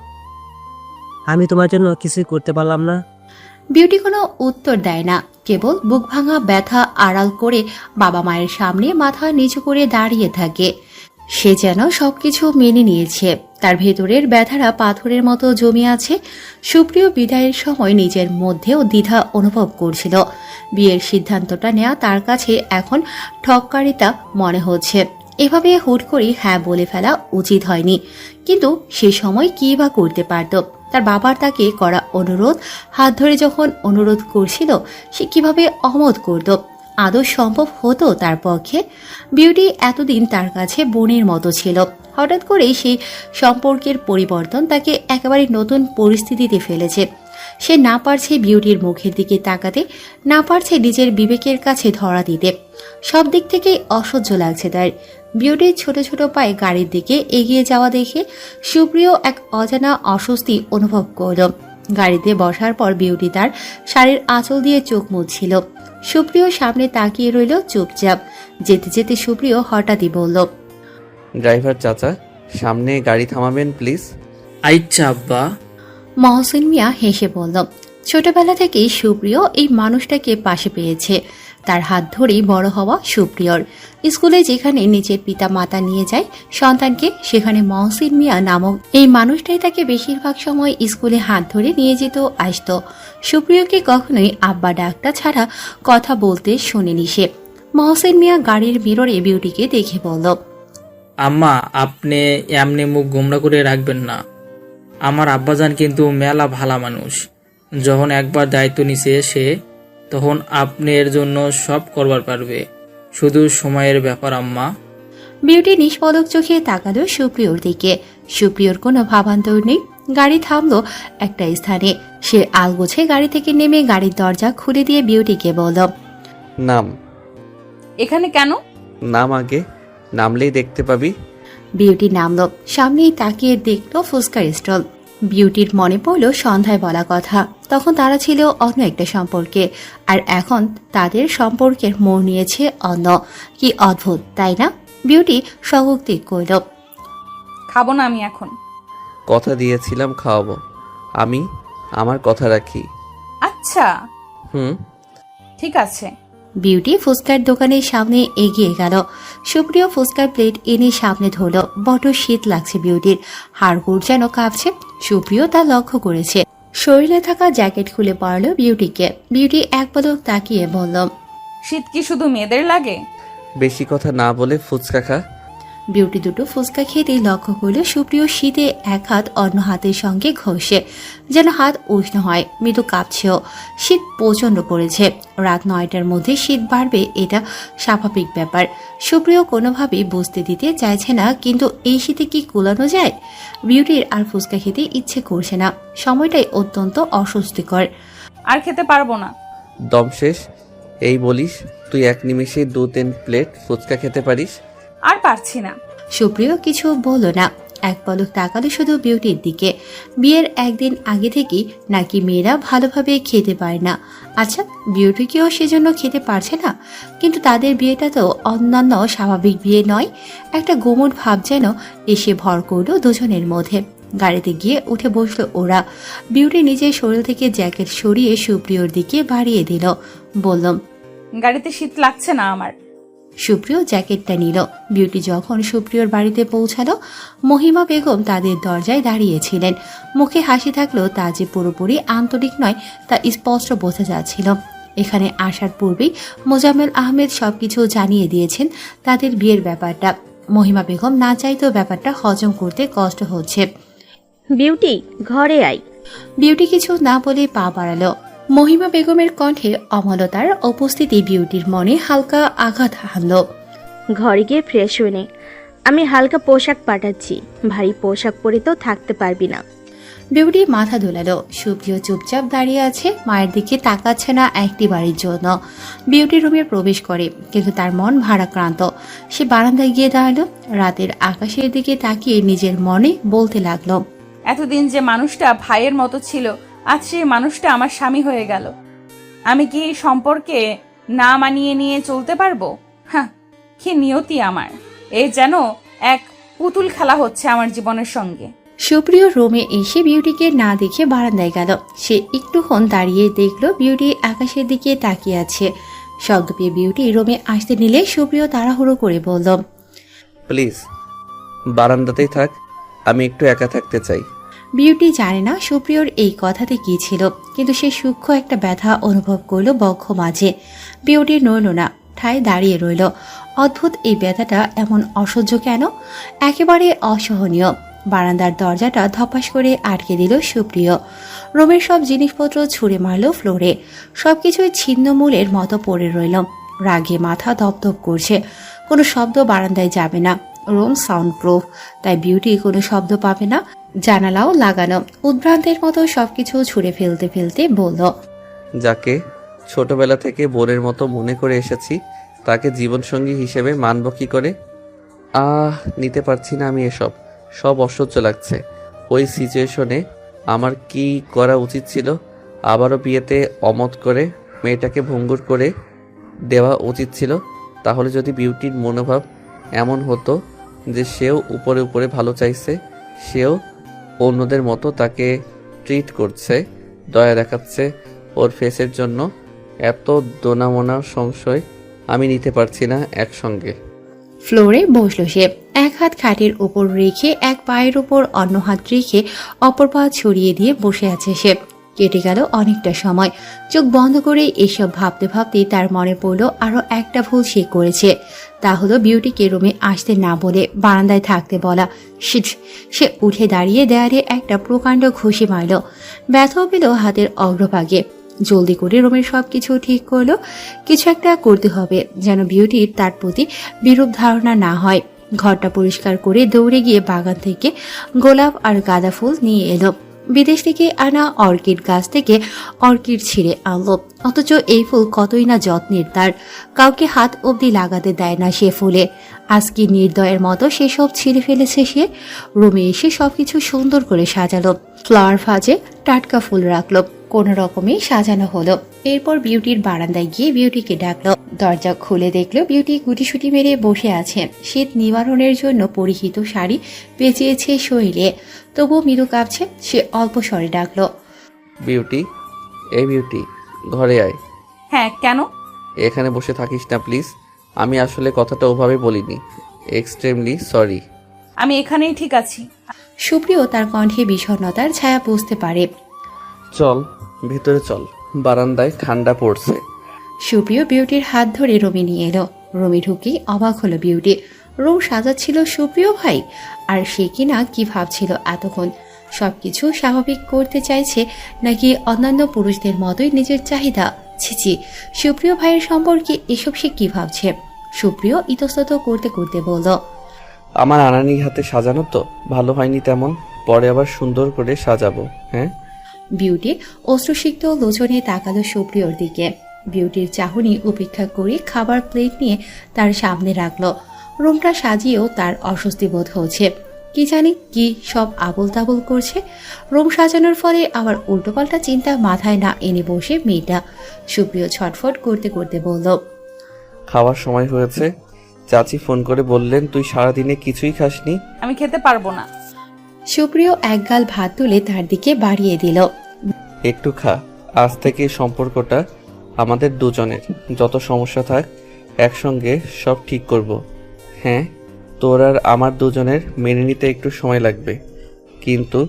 C: আমি তোমার জন্য কিছুই করতে পারলাম না।
B: বিউটি কোনো উত্তর দেয় না, কেবল বুক ভাঙা ব্যথা আড়াল করে বাবা মায়ের সামনে মাথা নিচু করে দাঁড়িয়ে থাকে। সে যেন সবকিছু মেনে নিয়েছে। তার ভেতরের ব্যথাটা পাথরের মতো জমে আছে। সুপ্রিয় বিদায়ের সময় নিজের মধ্যেও দ্বিধা অনুভব করছিল। বিয়ের সিদ্ধান্তটা নেওয়া তার কাছে এখন ঠক্কারিতা মনে হচ্ছে। এভাবে হুট করে হ্যাঁ বলে ফেলা উচিত হয়নি, কিন্তু সে সময় কি বা করতে পারত। তার বাবার তাকে করা অনুরোধ হাত ধরে যখন অনুরোধ করছিল, সে কিভাবে অমত করত? আদৌ সম্ভব হতো তার পক্ষে? বিউটি এতদিন তার কাছে বোনের মতো ছিল। হঠাৎ করেই সেই সম্পর্কের পরিবর্তন তাকে একেবারে নতুন পরিস্থিতিতে ফেলেছে। সে না পারছে বিউটির মুখের দিকে তাকাতে, না পারছে নিজের বিবেকের কাছে ধরা দিতে। সব দিক থেকেই অসহ্য লাগছে তার। বিউটির ছোট ছোট পায়ে গাড়ির দিকে এগিয়ে যাওয়া দেখে সুপ্রিয় এক অজানা অস্বস্তি অনুভব করল। গাড়িতে বসার পর বিউটি তার শাড়ির আঁচল দিয়ে চোখ মুছছিল। সুপ্রিয় সামনে তাকিয়ে রইল চুপচাপ। যেতে যেতে সুপ্রিয় হঠাৎই বলল,
I: ড্রাইভার চাচা, সামনে গাড়ি থামাবেন প্লিজ।
K: আচ্ছা আব্বা।
B: মহসিন মিয়া হেসে বলল, ছোটবেলা থেকেই সুপ্রিয় এই মানুষটাকে পাশে পেয়েছে। তার হাত ধরেই বড় হওয়া সুপ্রিয়র। স্কুলে যেখানে নিজের পিতা মাতা নিয়ে যায় সন্তানকে, সেখানে মহসিন মিয়া নামক এই মানুষটাই তাকে বেশিরভাগ সময় স্কুলে হাত ধরে নিয়ে যেত আসতো। সুপ্রিয়কে কখনোই আব্বা ডাকটা ছাড়া কথা বলতে শুনেনি সে। মহসিন মিয়া গাড়ির মিররে বিউটিকে দেখে বলল,
K: আম্মা, আপনি এমনি মুখ গোমরা করে রাখবেন না। আমার আব্বাজান কিন্তু মেলা ভালা মানুষ। যখন একবার দায়িত্ব নিছে সে, তখন আপনি এর জন্য সব করবার পারবে। শুধু সময়ের ব্যাপার আম্মা।
B: বিউটি নিষ্পলক চোখে তাকালো সুপ্রিয়র দিকে। সুপ্রিয়র কোনো ভাবান্তর নেই। গাড়ি থামলো একটা স্থানে। সে আলগোছে গাড়ি থেকে নেমে গাড়ির দরজা খুলে দিয়ে বিউটিকে বলল,
I: নাম।
G: এখানে কেন?
I: নাম আগে, নামলেই দেখতে পাবি।
B: বিউটি নামলো। সামনেই তাকিয়ে দেখলো ফুচকার স্টল। বিউটির মনে পড়লো সন্ধ্যায় বলা কথা। তখন তারা ছিল অন্য একটা সম্পর্কে, আর এখন তাদের সম্পর্কের মোড় নিয়েছে অন্য। কি অদ্ভুত, তাই না? বিউটি স্বগতিক কইল,
G: খাবো না আমি এখন।
I: কথা দিয়েছিলাম খাওয়াবো। আমি আমার কথা রাখি।
G: আচ্ছা
I: হুম।
G: ঠিক আছে।
B: বিউটি ফুচকার দোকানের সামনে এগিয়ে গেল। সুপ্রিয় ফুচকার প্লেট এনে সামনে ধরল। বড় শীত লাগছে বিউটির, হাড়গোড় যেন কাঁপছে। সুপ্রিয় তা লক্ষ্য করেছে। শরীরে থাকা জ্যাকেট খুলে পড়ল বিউটিকে। বিউটি এক পলক তাকিয়ে বলল,
G: শীত কি শুধু মেয়েদের লাগে?
I: বেশি কথা না বলে ফুচকা খা।
B: বিউটি দুটো ফুচকা খেতেই লক্ষ্য করল সুপ্রিয় শীতে এক হাত অন্য হাতের সঙ্গে ঘষে, যেন হাত উষ্ণ হয়, মৃদু কাঁপছেও। শীত প্রচণ্ড পড়েছে। রাত 9টার মধ্যে শীত বাড়বে, এটা স্বাভাবিক ব্যাপার। সুপ্রিয় কোনোভাবেই বুঝতে দিতে চাইছে না, কিন্তু এই শীতে কি কুলানো যায়? বিউটির আর ফুচকা খেতে ইচ্ছে করছে না, সময়টাই অত্যন্ত অস্বস্তিকর।
G: আর খেতে পারবো না।
I: দম শেষ এই বলিস তুই এক নিমেষে 2-3 প্লেট ফুচকা খেতে পারিস?
G: আর পারছি না।
B: সুপ্রিয় কিছু বলল না, এক পলক তাকালো শুধু বিউটির দিকে। বিয়ের একদিন আগে থেকেই নাকি মেয়েরা ভালোভাবে খেতে পারে না। আচ্ছা, বিউটিকেও সেজন্য খেতে পারছে না? কিন্তু তাদের বিয়েটা তো অন্যান্য স্বাভাবিক বিয়ে নয়। একটা গোমট ভাব যেন এসে ভর করলো দুজনের মধ্যে। গাড়িতে গিয়ে উঠে বসলো ওরা। বিউটি নিজের শরীর থেকে জ্যাকেট সরিয়ে সুপ্রিয়র দিকে বাড়িয়ে দিল। বললাম,
G: গাড়িতে শীত লাগছে না আমার।
B: সুপ্রিয় জ্যাকেটটা নিল। বিউটি যখন সুপ্রিয়র বাড়িতে পৌঁছালো, মহিমা বেগম তাদের দরজায় দাঁড়িয়েছিলেন। মুখে হাসি থাকলেও তা যে পুরোপুরি আন্তরিক নয় তা স্পষ্ট বোঝা যাচ্ছিল। এখানে আসার পূর্বেই মোজাম্মেল আহমেদ সবকিছু জানিয়ে দিয়েছেন তাদের বিয়ের ব্যাপারটা। মহিমা বেগম না চাইতেও ব্যাপারটা হজম করতে কষ্ট হচ্ছে।
L: বিউটি, ঘরে আয়।
B: বিউটি কিছু না বলে পা বাড়ালো। মহিমা বেগমের কণ্ঠে অমলতার উপস্থিতি বিউটির মনে হালকা আঘাত হানল।
L: ঘরে গিয়ে ফ্রেশ হয়ে নে, আমি হালকা পোশাক পাঠাচ্ছি। ভারী পোশাক পরে তো থাকতে পারবি না।
B: বিউটি মাথা দোলালো। সুপ্রিয় চুপচাপ দাঁড়িয়ে আছে, মায়ের দিকে তাকাচ্ছে না একটি বাড়ির জন্য। বিউটি রুমে প্রবেশ করে, কিন্তু তার মন ভারাক্রান্ত। সে বারান্দায় গিয়ে দাঁড়ালো, রাতের আকাশের দিকে তাকিয়ে নিজের মনে বলতে লাগলো,
G: এতদিন যে মানুষটা ভাইয়ের মতো ছিল, আজ সেই মানুষটা আমার স্বামী হয়ে গেল। আমি কি এই সম্পর্কে না মানিয়ে নিয়ে চলতে পারবো? হ্যাঁ, কি নিয়তি আমার! এই যেন এক পুতুল খেলা হচ্ছে আমার জীবনের সঙ্গে।
B: সুপ্রিয় রুমে এসে বিউটিকে না দেখে বারান্দায় গেল। সে একটুক্ষণ দাঁড়িয়ে দেখলো বিউটি আকাশের দিকে তাকিয়ে আছে। শব্দ পেয়ে বিউটি রুমে আসতে নিলে সুপ্রিয় তাড়াহুড়ো করে বলল,
I: প্লিজ বারান্দাতেই থাক, আমি একটু একা থাকতে চাই।
B: বিউটি জানে না সুপ্রিয়র এই কথাতে কি ছিল, কিন্তু সে সূক্ষ্ম একটা ব্যথা অনুভব করলো বক্ষ মাঝে। বিউটি নড়ল না, ঠায় দাঁড়িয়ে রইল। অদ্ভুত এই ব্যথাটা এমন অসহ্য কেন? একেবারে অসহনীয়। বারান্দার দরজাটা ধপাস করে আটকে দিল সুপ্রিয়। রুমের সব জিনিসপত্র ছুঁড়ে মারল ফ্লোরে। সবকিছুই ছিন্নমূলের মতো পড়ে রইল। রাগে মাথা দপদপ করছে। কোনো শব্দ বারান্দায় যাবে না, রুম সাউন্ড প্রুফ, তাই বিউটি কোনো শব্দ পাবে না। জানালাও লাগানো। উদ্ভ্রান্তের মতো সবকিছু ছুঁড়ে ফেলতে ফেলতে বলল,
I: যাকে ছোটবেলা থেকে বোনের মতো মনে করে এসেছি তাকে জীবনসঙ্গী হিসেবে মানব কি করে? নিতে পারছি না আমি এসব। সব অসহ্য লাগছে। ওই সিচুয়েশনে আমার কি করা উচিত ছিল? আবারও বিয়েতে অমত করে মেয়েটাকে ভঙ্গুর করে দেওয়া উচিত ছিল। তাহলে যদি বিউটির মনোভাব এমন হতো যে সেও উপরে উপরে ভালো চাইছে, সেও অন্যদের মতো তাকে ট্রিট করছে, দয়া দেখাচ্ছে ওর ফেসের জন্য, এত দোনামোনা সংশয় আমি নিতে পারছি না একসঙ্গে।
B: ফ্লোরে বসলো সে। এক হাত খাটের উপর রেখে এক পায়ের উপর অন্য হাত রেখে অপর পা ছড়িয়ে দিয়ে বসে আছে সে। কেটে গেল অনেকটা সময়। চোখ বন্ধ করে এসব ভাবতে ভাবতেই তার মনে পড়লো আরো একটা ভুল সে করেছে। তা হলো বিউটিকে রুমে আসতে না বলে বারান্দায় থাকতে বলা। সে উঠে দাঁড়িয়ে দেয়ালে একটা প্রকাণ্ড ঘুষি মারল। ব্যথাও পেল হাতের অগ্রভাগে। জলদি করে রুমের সবকিছু ঠিক করলো। কিছু একটা করতে হবে যেন বিউটির তার প্রতি বিরূপ ধারণা না হয়। ঘরটা পরিষ্কার করে দৌড়ে গিয়ে বাগান থেকে গোলাপ আর গাঁদা ফুল নিয়ে এলো। বিদেশ থেকে আনা অর্কিড গাছ থেকে অর্কিড ছিঁড়ে আনলো। অথচ এই ফুল কতই না যত্নের তার, কাউকে হাত অবধি লাগাতে দেয় না সে ফুলে। আজকে নির্দয়ের মতো সেসব ছিঁড়ে ফেলেছে সে। রুমে এসে সবকিছু সুন্দর করে সাজালো। ফ্লাওয়ার ভাজে টাটকা ফুল রাখলো। কোনো রকমে সাজানো হলো। এরপর বিউটির বারান্দায় গিয়ে বিউটিকে ডাকলো। দরজা খুলে দেখলো বিউটি গুটিসুটি মেরে বসে আছে। শীত নিবারণের জন্য পরিহিত শাড়ি পেঁচিয়েছে শরীরে, তবুও মৃদু কাঁপছে। সে অল্প স্বরে ডাকলো,
I: বিউটি, এই বিউটি, ঘরে আয়।
G: হ্যাঁ, কেন?
I: এখানে বসে থাকিস না প্লিজ। আমি আসলে কথাটা ওভাবে বলিনি। Extremely sorry.
G: আমি এখানেই ঠিক আছি।
B: সুপ্রিয় তার কণ্ঠে বিষণ্ণতার ছায়া বুঝতে পারে।
I: চল ভিতরে চল, বারান্দায় ঠান্ডা পড়ছে।
B: সুপ্রিয় বিউটির হাত ধরে রুমে নিয়ে এলো। রুমে ঢুকেই অবাক হলো বিউটি। রুম সাজাচ্ছিল সুপ্রিয় ভাই, আর সে কিনা কি ভাবছিল এতক্ষণ? সবকিছু স্বাভাবিক করতে চাইছে নাকি অন্যান্য পুরুষদের মতোই নিজের চাহিদা? ছিচি, সুপ্রিয় ভাইয়ের সম্পর্কে এসব সে কি ভাবছে? সুপ্রিয় ইতস্তত করতে করতে বলল,
I: আমার আনানি হাতে সাজানো তো ভালো হয়নি তেমন, পরে আবার সুন্দর করে সাজাবো। হ্যাঁ।
B: বিউটি অশ্রুসিক্ত লোচনে তাকালো সুপ্রিয়র দিকে। বিউটির চাহনি উপেক্ষা করে খাবার প্লেট নিয়ে তার সামনে রাখলো। রুমটা সাজিয়েও তার অস্বস্তি বোধ হচ্ছে। কি জানি কি সব আবল তাবল করছে। রুম সাজানোর ফলে আবার উল্টোপাল্টা চিন্তা মাথায় না এনে বসে মেয়েটা। সুপ্রিয় ছটফট করতে করতে বলল,
I: খাওয়ার সময় হয়েছে। চাচি ফোন করে বললেন তুই সারাদিনে কিছুই খাসনি।
G: আমি খেতে পারবো না।
B: সুপ্রিয় একগাল ভাত তুলে তার দিকে বাড়িয়ে দিল।
I: একটু খা, আজ থেকে সম্পর্কটা আমাদের দুজনের। যত সমস্যা থাক একসঙ্গে সব ঠিক করব। হ্যাঁ, তোর আর আমার দুজনের মেনে নিতে একটু সময় লাগবে, কিন্তু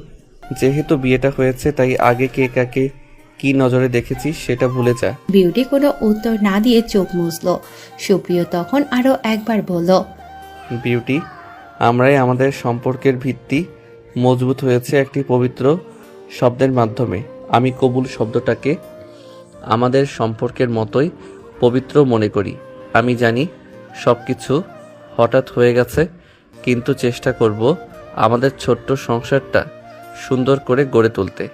I: যেহেতু বিয়েটা হয়েছে তাই আগে কে কাকে কি নজরে দেখেছিস সেটা ভুলে যা।
B: বিউটি কোনো উত্তর না দিয়ে চোখ মুছল। সুপ্রিয় তখন আরো একবার বলল,
I: বিউটি, আমরাই আমাদের সম্পর্কের ভিত্তি মজবুত হয়েছে একটি পবিত্র শব্দের মাধ্যমে। আমি কবুল শব্দটাকে আমাদের সম্পর্কের মতোই পবিত্র মনে করি। আমি জানি সব কিছু হঠাৎ হয়ে গেছে, কিন্তু চেষ্টা করব আমাদের ছোট্ট সংসারটা সুন্দর করে গড়ে তুলতে।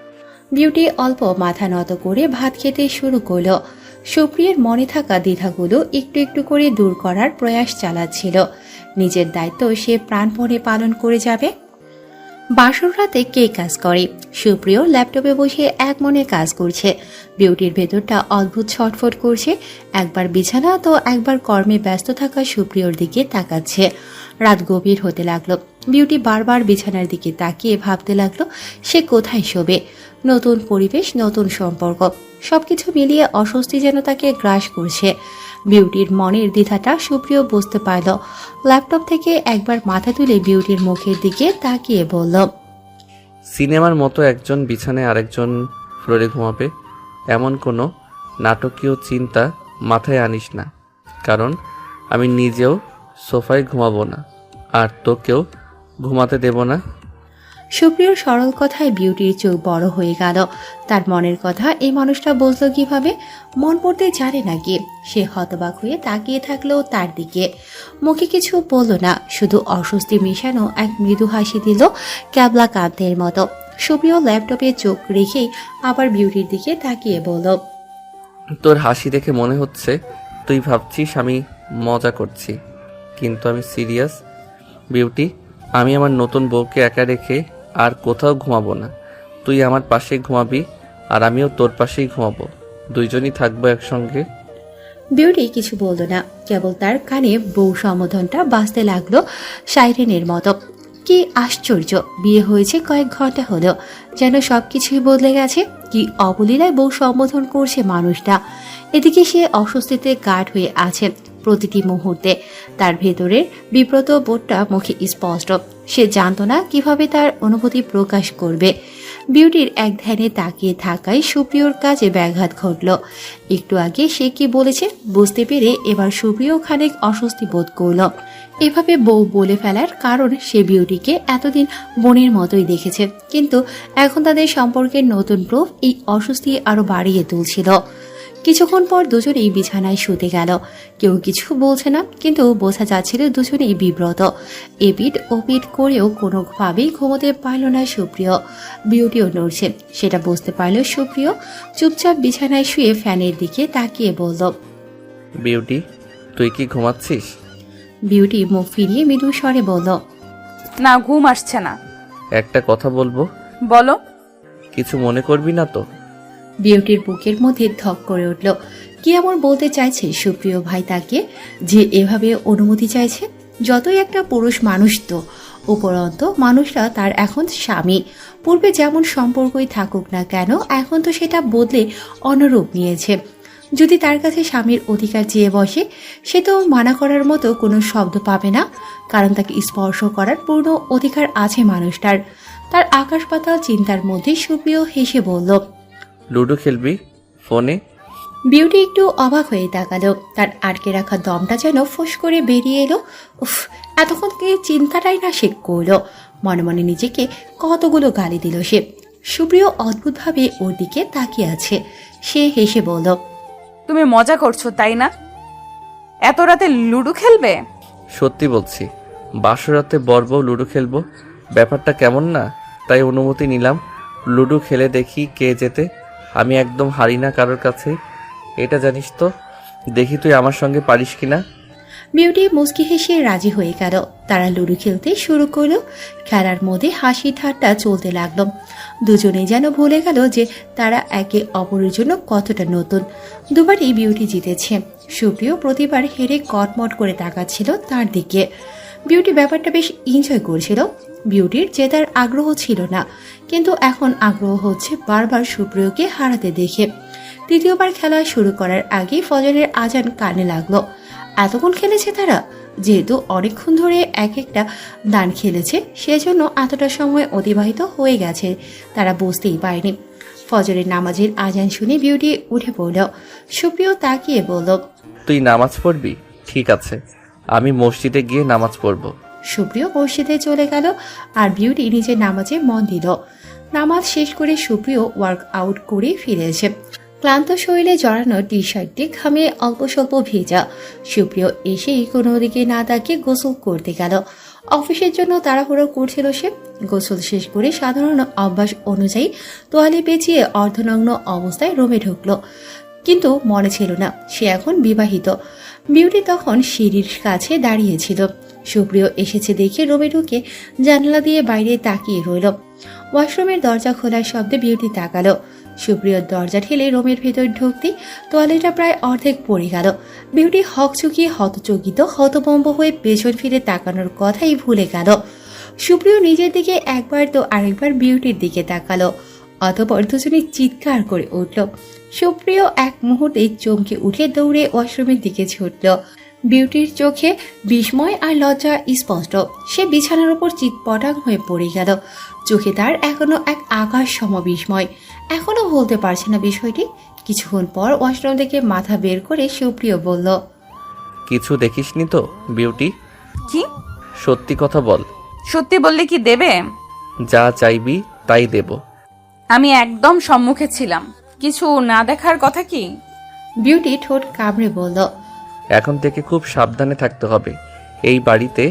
B: বিউটি অল্প মাথা নত করে ভাত খেতে শুরু করলো। সুপ্রিয়ের মনে থাকা দ্বিধাগুলো একটু একটু করে দূর করার প্রয়াস চালাচ্ছিল। নিজের দায়িত্ব সে প্রাণপণে পালন করে যাবে। বাসর রাতে কে কাজ করে? সুপ্রিয় ল্যাপটপে বসে এক মনে কাজ করছে। বিউটির ভেতরটা অদ্ভুত ছটফট করছে। একবার বিছানা তো একবার কর্মে ব্যস্ত থাকা সুপ্রিয়র দিকে তাকাচ্ছে। রাত গভীর হতে লাগলো। বিউটি বারবার বিছানার দিকে তাকিয়ে ভাবতে লাগলো সে কোথায় শোবে। নতুন পরিবেশ, নতুন সম্পর্ক, সবকিছু মিলিয়ে অস্বস্তি যেন তাকে গ্রাস করছে। বিউটির মনের দ্বিধাটা সুপ্রিয় বুঝতে পারল। ল্যাপটপ থেকে একবার মাথা তুলে বিউটির মুখের দিকে তাকিয়ে বলল,
I: সিনেমার মতো একজন বিছানায় আরেকজন ফ্লোরে ঘুমাবে, এমন কোনো নাটকীয় চিন্তা মাথায় আনিস না, কারণ আমি নিজেও সোফায় ঘুমাবো না, আর তোকেও ঘুমাতে দেব না।
B: সুপ্রিয়র সরল কথায় বিউটির চোখ বড় হয়ে গেল। তার মনের কথা এই মানুষটা বুঝলো কিভাবে? মন পড়তে জানে নাকি? সে হতবাক হয়ে তাকিয়ে থাকলো তার দিকে। মুখে কিছু বলল না, শুধু অস্বস্তি মেশানো এক মৃদু হাসি দিল ক্যাবলা কান্তের মতো। সুপ্রিয় ল্যাপটপে চোখ রেখেই আবার বিউটির দিকে তাকিয়ে বলল,
I: তোর হাসি দেখে মনে হচ্ছে তুই ভাবছিস আমি মজা করছি, কিন্তু আমি সিরিয়াস। বিউটি, আমি আমার নতুন বউকে একা রেখে আর কোথাও ঘুমাবো না। তুই আমার পাশে ঘুমাবি আর আমিও তোর পাশেই ঘুমাবো, দুইজনই থাকবো একসঙ্গে।
B: বিউটি কিছু বলল না, কেবল তার কানে বউ সম্বোধনটা বাজতে লাগলো সাইরেনের মতো। কি আশ্চর্য, বিয়ে হয়েছে কয়েক ঘন্টা হলো, যেন সবকিছুই বদলে গেছে। কি অবলীলায় বউ সম্বোধন করছে মানুষটা। এদিকে সে অস্বস্তিতে গাঢ় হয়ে আছে প্রতিটি মুহূর্তে। তার ভেতরের বিব্রত বোধটা মুখে স্পষ্ট। সে জানতো না কিভাবে তার অনুভূতি প্রকাশ করবে। বিউটির এক ধ্যানে তাকিয়ে থাকায় সুপ্রিয়র কাজে ব্যাঘাত ঘটল। একটু আগে সে কি বলেছে বুঝতে পেরে এবার সুপ্রিয় খানিক অস্বস্তি বোধ করল। এভাবে বউ বলে ফেলার কারণ সে বিউটিকে এতদিন বোনের মতোই দেখেছে, কিন্তু এখন তাদের সম্পর্কের নতুন প্রুফ এই অস্বস্তি আরো বাড়িয়ে তুলছিল। কিছুক্ষণ পর দুজনেই বিছানায় শুতে গেল। কেউ কিছু বলছে না, কিন্তু বোঝা যাচ্ছিল দুজনেই বিব্রত। এপিট ওপিট করেও কোনোভাবেই ঘুমোতে পারল না সুপ্রিয়। বিউটিও নড়ছে, সেটা বুঝতে পারল সুপ্রিয়। চুপচাপ বিছানায় শুয়ে ফ্যানের দিকে তাকিয়ে বলল,
I: বিউটি, তুই কি ঘুমাচ্ছিস?
B: বিউটি মুখ ফিরিয়ে মৃদু স্বরে বলল,
G: না, ঘুম আসছে না।
I: একটা কথা বলবো।
G: বলো।
I: কিছু মনে করবি না তো?
B: বিউটির বুকের মধ্যে ধক করে উঠল। কি এমন বলতে চাইছে সুপ্রিয় ভাই তাকে, যে এভাবে অনুমতি চাইছে? যতই একটা পুরুষ মানুষ তো উপরন্ত মানুষটা তার এখন স্বামী। পূর্বে যেমন সম্পর্কই থাকুক না কেন, এখন তো সেটা বদলে অন্যরূপ নিয়েছে। যদি তার কাছে স্বামীর অধিকার চেয়ে বসে, সে তো মানা করার মতো কোনো শব্দ পাবে না, কারণ তাকে স্পর্শ করার পূর্ণ অধিকার আছে মানুষটার। তার আকাশ পাতাল চিন্তার মধ্যে সুপ্রিয় হেসে বলল,
I: লুডো খেলবি ফোনে?
B: বিউটি একটু অবাক হয়ে তাকালো। তার আটকে রাখা দমটা যেন ফুস করে বেরিয়ে এলো। উফ, এতক্ষণ কি চিন্তাটাই না সে করলো। মনে মনে নিজেকে কতগুলো গালি দিল সে। সুপ্রিয় অদ্ভুতভাবে ওর দিকে তাকিয়ে আছে। সে হেসে বলল,
G: তুমি মজা করছো তাই না? এত রাতে লুডো খেলবে?
I: সত্যি বলছি, বাসরাতে বর্বও লুডো খেলবো, ব্যাপারটা কেমন না, তাই অনুমতি নিলাম। লুডো খেলে দেখি কে জেতে। আমি একদম হারি না কারোর কাছে, এটা জানিস তো। দেখি তুই আমার সঙ্গে পারিস কিনা।
B: বিউটি মুচকি হেসে রাজি হয়ে গেল। তারা লুডো খেলতে শুরু করলো। খেলার মধ্যে হাসি ঠাট্টা চলতে লাগলো। দুজনেই যেন ভুলে গেল যে তারা একে অপরের জন্য কতটা নতুন। দুবারই বিউটি জিতেছে। সুপ্রিয় প্রতিবার হেরে কটমট করে তাকাচ্ছিল তার দিকে। বিউটি ব্যাপারটা বেশ এনজয় করছিল। বিউটির জেতার আগ্রহ ছিল না, কিন্তু এখন আগ্রহ হচ্ছে বারবার সুপ্রিয়কে হারাতে দেখে। তৃতীয়বার খেলা শুরু করার আগে ফজরের আজান কানে লাগলো। এতক্ষণ খেলেছে তারা, যেহেতু অনেকক্ষণ ধরে এক একটা দান খেলেছে, সেজন্য এতটা সময় অতিবাহিত হয়ে গেছে তারা বুঝতেই পারেনি। ফজরের নামাজের আজান শুনে বিউটি উঠে পড়ল। সুপ্রিয় তাকিয়ে বলল,
I: তুই নামাজ পড়বি? ঠিক আছে, আমি মসজিদে গিয়ে নামাজ পড়ব।
B: সুপ্রিয় মসজিদে চলে গেল আর বিউটি নিজের নামাজে মন দিল। নামাজ শেষ করে সুপ্রিয় ওয়ার্ক আউট করে ফিরে এসে ক্লান্ত শরীরে জড়ানো টি শার্টটি ঘামে অল্প স্বল্প ভেজা। সুপ্রিয় এসেই কোনো দিকে না তাকিয়ে গোসল করতে গেল। অফিসের জন্য তাড়াহুড়ো করছিল সে। গোসল শেষ করে সাধারণ অভ্যাস অনুযায়ী তোয়ালে পেঁচিয়ে অর্ধনগ্ন অবস্থায় রুমে ঢুকলো, কিন্তু মনে ছিল না সে এখন বিবাহিত। বিউটি তখন সিঁড়ির কাছে দাঁড়িয়েছিল। সুপ্রিয় এসেছে দেখে রুমে ঢুকে জানলা দিয়ে বাইরে তাকিয়ে রইল। ওয়াশরুমের দরজা খোলার শব্দে বিউটি তাকালো। সুপ্রিয়র দরজা ঠেলে রুমের ভেতর ঢুকতে তোয়ালেটা প্রায় অর্ধেক পড়ে গেল। বিউটি হকচকিয়ে হতচকিত হতভম্ব হয়ে পেছন ফিরে তাকানোর কথাই ভুলে গেল। সুপ্রিয় নিজের দিকে একবার তো আরেকবার বিউটির দিকে তাকালো। অতঃপর দুজনে চিৎকার করে উঠল। সুপ্রিয় এক মুহূর্তে চমকে উঠে দৌড়ে ওয়াশরুমের দিকে ছুটল। বিউটির চোখে বিস্ময় আর লজ্জা স্পষ্ট। সে বিছানার উপর চিৎপটাং হয়ে পড়ে গেল। চোখে তার এখনো এক আকাশ সম বিস্ময়। এখনো বলতে পারছে না বিষয়টি। কিছুক্ষণ পর ওয়াশরুম থেকে মাথা বের করে সুপ্রিয় বলল,
I: কিছু দেখিসনি তো বিউটি?
G: কি?
I: সত্যি কথা বল।
G: সত্যি বললে কি দেবে?
I: যা চাইবি তাই দেব।
G: আমি একদম সম্মুখে ছিলাম, কিছু না দেখার কথা কি?
B: বিউটি ঠোঁট কামড়ে বলল,
I: এখন থেকে খুব সাবধানে থাকতে হবে। এই বাড়িতে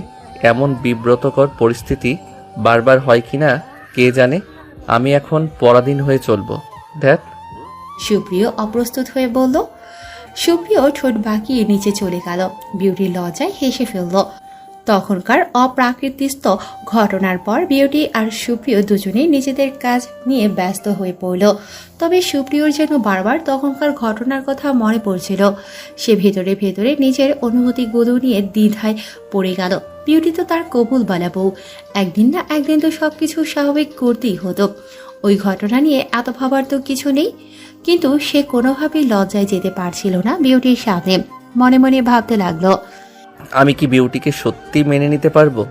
I: এমন বিব্রতকর পরিস্থিতি বারবার হয় কিনা কে জানে। আমি এখন পরাধীন হয়ে চলবো। দেখ।
B: সুপ্রিয় অপ্রস্তুত হয়ে বলল। সুপ্রিয় ঠোঁট বাঁকিয়ে নিচে চলে গেল। বিউটি লজ্জায় হেসে ফেলল। তখনকার অপ্রাকৃতিক ঘটনার পর বিউটি আর সুপ্রিয় দুজনেই নিজেদের কাজ নিয়ে ব্যস্ত হয়ে পড়ল। তবে সুপ্রিয়র যেন বারবার তখনকার ঘটনার কথা মনে পড়ছিল। সে ভেতরে ভেতরে নিজের অনুভূতিগুলো নিয়ে দ্বিধায় পড়ে গেল। বিউটি তো তার কবুল বালা বউ, একদিন না একদিন তো সবকিছু স্বাভাবিক করতেই হতো। ওই ঘটনা নিয়ে এত ভাবার তো কিছু নেই, কিন্তু সে কোনোভাবেই লজ্জায় যেতে পারছিল না বিউটির সামনে। মনে মনে ভাবতে লাগলো,
I: আমি কি বিউটিকে সত্যি মেনে নিতে পারবো?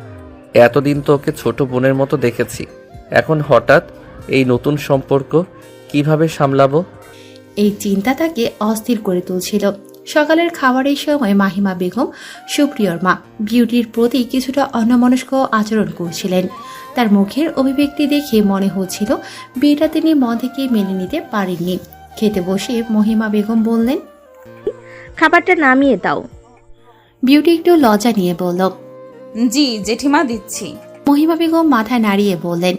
I: এতদিন তো ওকে ছোট বোনের মতো দেখেছি, এখন হঠাৎ এই নতুন সম্পর্ক কিভাবে সামলাবো?
B: এই চিন্তা তাকে অস্থির করে তুলছিল। সকালের খাবারের সময় মাহিমা বেগম, সুপ্রিয়র মা, বিউটির প্রতি কিছুটা অন্যমনস্ক আচরণ করছিলেন। তার মুখের অভিব্যক্তি দেখে মনে হচ্ছিল বিয়েটা তিনি মন থেকে মেনে নিতে পারেননি। খেতে বসে মহিমা বেগম বললেন,
L: খাবারটা নামিয়ে দাও।
B: বিউটি একটু লজ্জা নিয়ে বলল,
G: জি জেঠিমা, দিচ্ছি।
B: মহিমা বেগম মাথা নাড়িয়ে বললেন,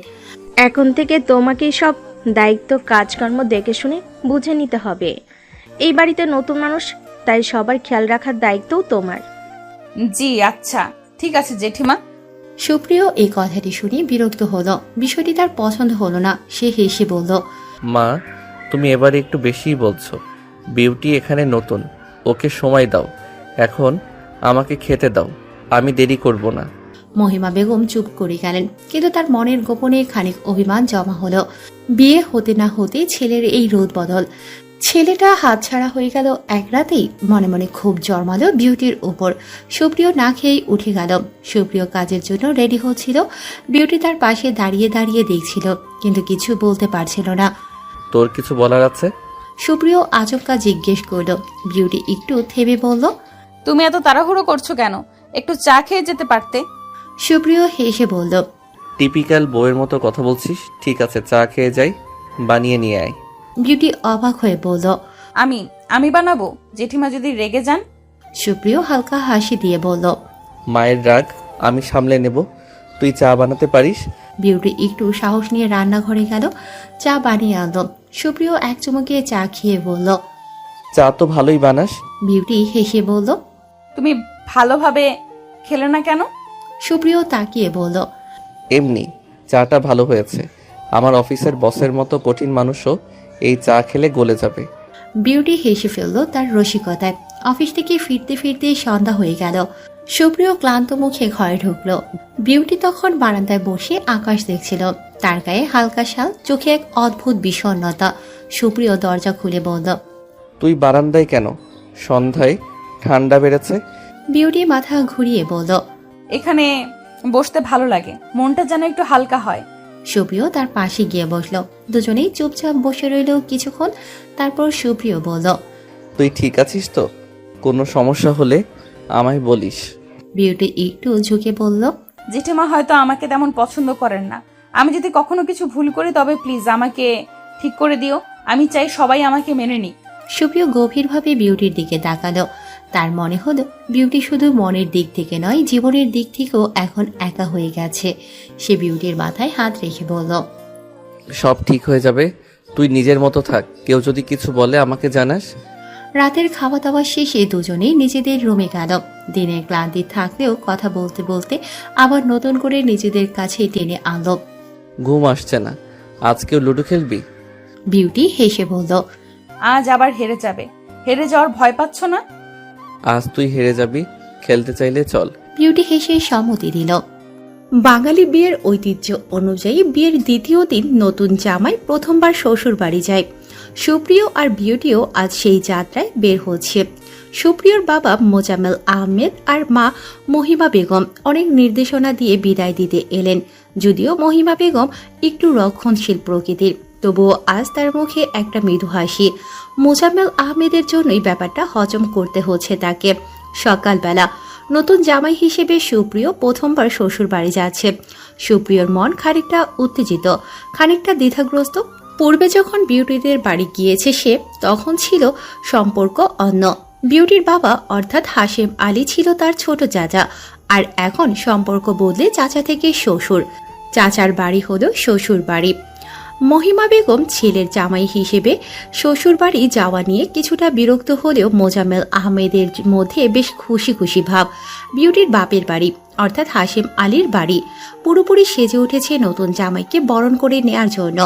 L: এখন থেকে তোমাকেই সব দায়িত্ব কাজকর্ম দেখে শুনে বুঝে নিতে হবে। এই বাড়িতে নতুন মানুষ, তাই সবার খেয়াল রাখার দায়িত্বও তোমার।
G: জি আচ্ছা, ঠিক আছে জেঠিমা।
B: সুপ্রিয় এই কথাটি শুনে বিরক্ত হলো। বিষয়টি তার পছন্দ হলো না। সে হেসে বলল,
I: মা, তুমি এবারে একটু বেশিই বলছো। বিউটি এখানে নতুন, ওকে সময় দাও। এখন আমাকে খেতে দাও, আমি দেরি করব না।
B: মহিমা বেগম চুপ করে গেলেন, কিন্তু তার মনের গোপনে খানিক অভিমান জমা হলো। বিয়ে হতে না হতে ছেলের এই রোদ বদল। ছেলেটা হাতছাড়া হয়ে গেল এক রাতেই। মনে মনে খুব জন্মালো বিউটির উপর। সুপ্রিয় না খেয়েই উঠে গেল। সুপ্রিয় কাজের জন্য রেডি হচ্ছিল। বিউটি তার পাশে দাঁড়িয়ে দাঁড়িয়ে দেখছিল, কিন্তু কিছু বলতে পারছিল না।
I: তোর কিছু বলার আছে?
B: সুপ্রিয় আচমকা জিজ্ঞেস করলো। বিউটি একটু থেমে বলল,
G: তুমি এত তাড়াহুড়ো করছো কেন? একটু চা খেয়ে যেতে পারতে।
B: সুপ্রিয় হেসে বলল,
I: টিপিক্যাল বউয়ের মতো কথা বলছিস। ঠিক আছে, চা খেয়ে যাই, বানিয়ে নিয়ে আয়।
B: বিউটি অবাক হয়ে বলল,
G: আমি বানাবো? জেঠিমা যদি রেগে যান?
B: সুপ্রিয় হালকা হাসি দিয়ে বলল,
I: মায়ের রাগ আমি সামলে নেব, তুই চা বানাতে পারিস?
B: বিউটি একটু সাহস নিয়ে রান্নাঘরে গেল, চা বানিয়ে আনলো। সুপ্রিয় এক চুমুকে চা খেয়ে বলল,
I: চা তো ভালোই বানাস।
B: বিউটি হেসে বলল,
G: তুমি ভালোভাবে খেলে না কেন?
B: সুপ্রিয় তাকিয়ে বলল,
I: এমনি চাটা ভালো হয়েছে। আমার অফিসের বসের মতো কঠিন মানুষও এই চা খেলে গলে যাবে।
B: বিউটি হেসে ফেলল তার রসিকতায়। অফিস থেকে ফিরতে ফিরতে সন্ধ্যা হয়ে গেল। সুপ্রিয় ক্লান্ত মুখে ঘরে ঢুকলো। বিউটি তখন বারান্দায় বসে আকাশ দেখছিল। তার গায়ে হালকা শাল, চোখে এক অদ্ভুত বিষণ্ণতা। সুপ্রিয় দরজা খুলে বলল,
I: তুই বারান্দায় কেন? সন্ধ্যায় ঠান্ডা বেড়েছে।
B: বিউটি মাথা ঘুরিয়ে বলল,
G: এখানে বসতে ভালো লাগে, মনটা যেন একটু হালকা হয়।
B: সুপ্রিয় তার পাশে গিয়ে বসলো। দুজনেই চুপচাপ বসে রইল কিছুক্ষণ। তারপর সুপ্রিয় বলল,
I: তুই ঠিক আছিস তো? কোনো সমস্যা হলে আমায় বলিস।
B: বিউটি একটু ঝুঁকে বলল,
G: জেঠিমা হয়তো আমাকে তেমন পছন্দ করেন না। আমি যদি কখনো কিছু ভুল করি তবে প্লিজ আমাকে ঠিক করে দিও। আমি চাই সবাই আমাকে মেনে নিক।
B: সুপ্রিয় গভীরভাবে বিউটির দিকে তাকালো। তার মনে হলো বিউটি শুধু মনের দিক থেকে নয়, জীবনের দিক থেকেও এখন একা হয়ে গেছে। সে বিউটির মাথায় হাত রেখে বলল,
I: সব ঠিক হয়ে যাবে, তুই নিজের মতো থাক। কেউ যদি কিছু বলে আমাকে জানাস।
B: রাতের খাওয়া দাওয়া শেষে দুজনেই নিজেদের রুমে গেল। দিনের ক্লান্তি থাকলেও কথা বলতে বলতে আবার নতুন করে নিজেদের কাছে টেনে আনলো।
I: ঘুম আসছে না, আজকেও লুডো খেলবি?
B: বিউটি হেসে বলল,
G: আজ আবার হেরে যাবে। হেরে যাওয়ার ভয় পাচ্ছ না?
I: আজ তুই হেরে যাবি, খেলতে চাইলে চল।
B: বিউটি হেসে সম্মতি দিল। বাঙালি বিয়ের ঐতিহ্য অনুযায়ী বিয়ের দ্বিতীয় দিন নতুন জামাই প্রথমবার শ্বশুর বাড়ি যায়। সুপ্রিয় আর বিউটিও আজ সেই যাত্রায় বের হচ্ছে। সুপ্রিয়র বাবা মোজাম্মেল আহমেদ আর মা মহিমা বেগম অনেক নির্দেশনা দিয়ে বিদায় দিতে এলেন। যদিও মহিমা বেগম একটু রক্ষণশীল প্রকৃতির, তবুও আজ তার মুখে একটা মৃদু হাসি। মোজাম্মেল আহমেদের জন্যই ব্যাপারটা হজম করতে হচ্ছে তাকে। সকালবেলা নতুন জামাই হিসেবে সুপ্রিয় প্রথমবার শ্বশুর বাড়ি যাচ্ছে। সুপ্রিয়র মন খানিকটা উত্তেজিত, খানিকটা দ্বিধাগ্রস্ত। পূর্বে যখন বিউটিদের বাড়ি গিয়েছে সে, তখন ছিল সম্পর্ক অন্য। বিউটির বাবা অর্থাৎ হাশেম আলী ছিল তার ছোট চাচা, আর এখন সম্পর্ক বদলে চাচা থেকে শ্বশুর। চাচার বাড়ি হলো শ্বশুর বাড়ি। মহিমা বেগম ছেলের জামাই হিসেবে শ্বশুর বাড়ি যাওয়া নিয়ে কিছুটা বিরক্ত হলেও মোজাম্মেল আহমেদের মধ্যে বেশ খুশি খুশি ভাব। বিউটির বাপের বাড়ি অর্থাৎ হাশেম আলীর বাড়ি পুরোপুরি সেজে উঠেছে নতুন জামাইকে বরণ করে নেয়ার জন্য।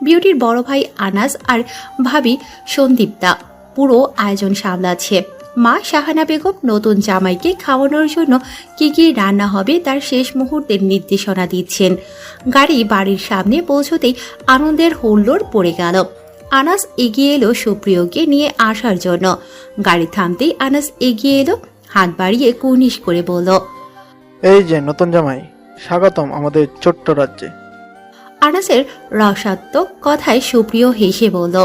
B: বিউটির বড় ভাই আনাস আর ভাবি সন্দীপ্তা পুরো আয়োজন সামলাচ্ছে। মা শাহানা বেগম নতুন জামাইকে খাওয়ানোর জন্য কি কি রান্না হবে তার শেষ মুহূর্তের নির্দেশনা দিচ্ছেন। গাড়ি বাড়ির সামনে পৌঁছতেই আনন্দের হুল্লোড় পড়ে গেল। আনাস এগিয়ে এলো সুপ্রিয়কে নিয়ে আসার জন্য। গাড়ি থামতেই আনাস এগিয়ে এলো, হাত বাড়িয়ে কুর্নিশ করে বলল,
M: এই যে নতুন জামাই, স্বাগতম আমাদের ছোট্ট রাজ্যে।
B: আনাসের রসাত্মক কথায় সুপ্রিয় হেসে বলল,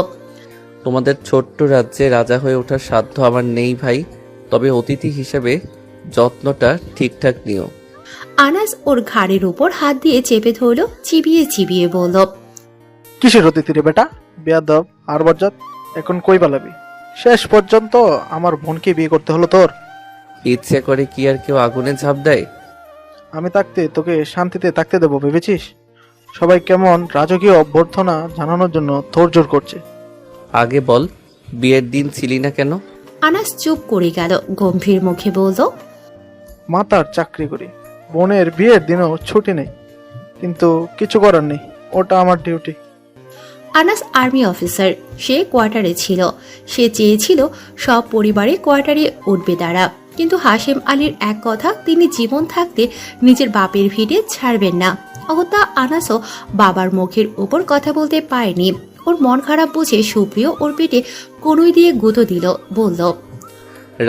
I: তোমাদের ছোট্ট রাজ্যে রাজা হয়ে ওঠার সাধ্য আমার নেই ভাই, তবে অতিথি হিসেবে যত্নটা ঠিকঠাক নিও।
B: আনাস ওর ঘাড়ের উপর হাত দিয়ে চেপে ধরল, চিবিয়ে চিবিয়ে বলল,
M: কিসের অতিথি রে বেটা, বেয়াদব আর বজ্জাত, এখন কই পালাবি? শেষ পর্যন্ত আমার বোনকে বিয়ে করতে হলো তোর।
I: ইচ্ছে করে কি আর কেউ আগুনে ঝাঁপ দেয়?
M: আমি থাকতে তোকে শান্তিতে থাকতে দেবো ভেবেছিস? সবাই কেমন রাজকীয় অভ্যর্থনা জানানোর জন্য তোড়জোড় করছে।
I: আগে বল, বিয়ের দিন ছিলি না কেন?
B: আনাস চুপ করে গেল, গম্ভীর মুখে বলল,
M: মাতার চাকরি করি, বোনের বিয়ের দিনও ছুটি নেই, কিন্তু কিছু করার নেই, ওটা আমার ডিউটি।
B: আনাস আর্মি অফিসার, সে কোয়ার্টারে ছিল। সে চেয়েছিল সব পরিবারে কোয়ার্টারে উঠবে তারা, কিন্তু হাশেম আলীর এক কথা, তিনি জীবন থাকতে নিজের বাপের ভিড়ে ছাড়বেন না। অগত্যা আনাসও বাবার মুখের উপর কথা বলতে পারেনি। ওর মন খারাপ বুঝে সুপ্রিয় ওর পেটে কনুই দিয়ে গুঁতো দিল, বলল,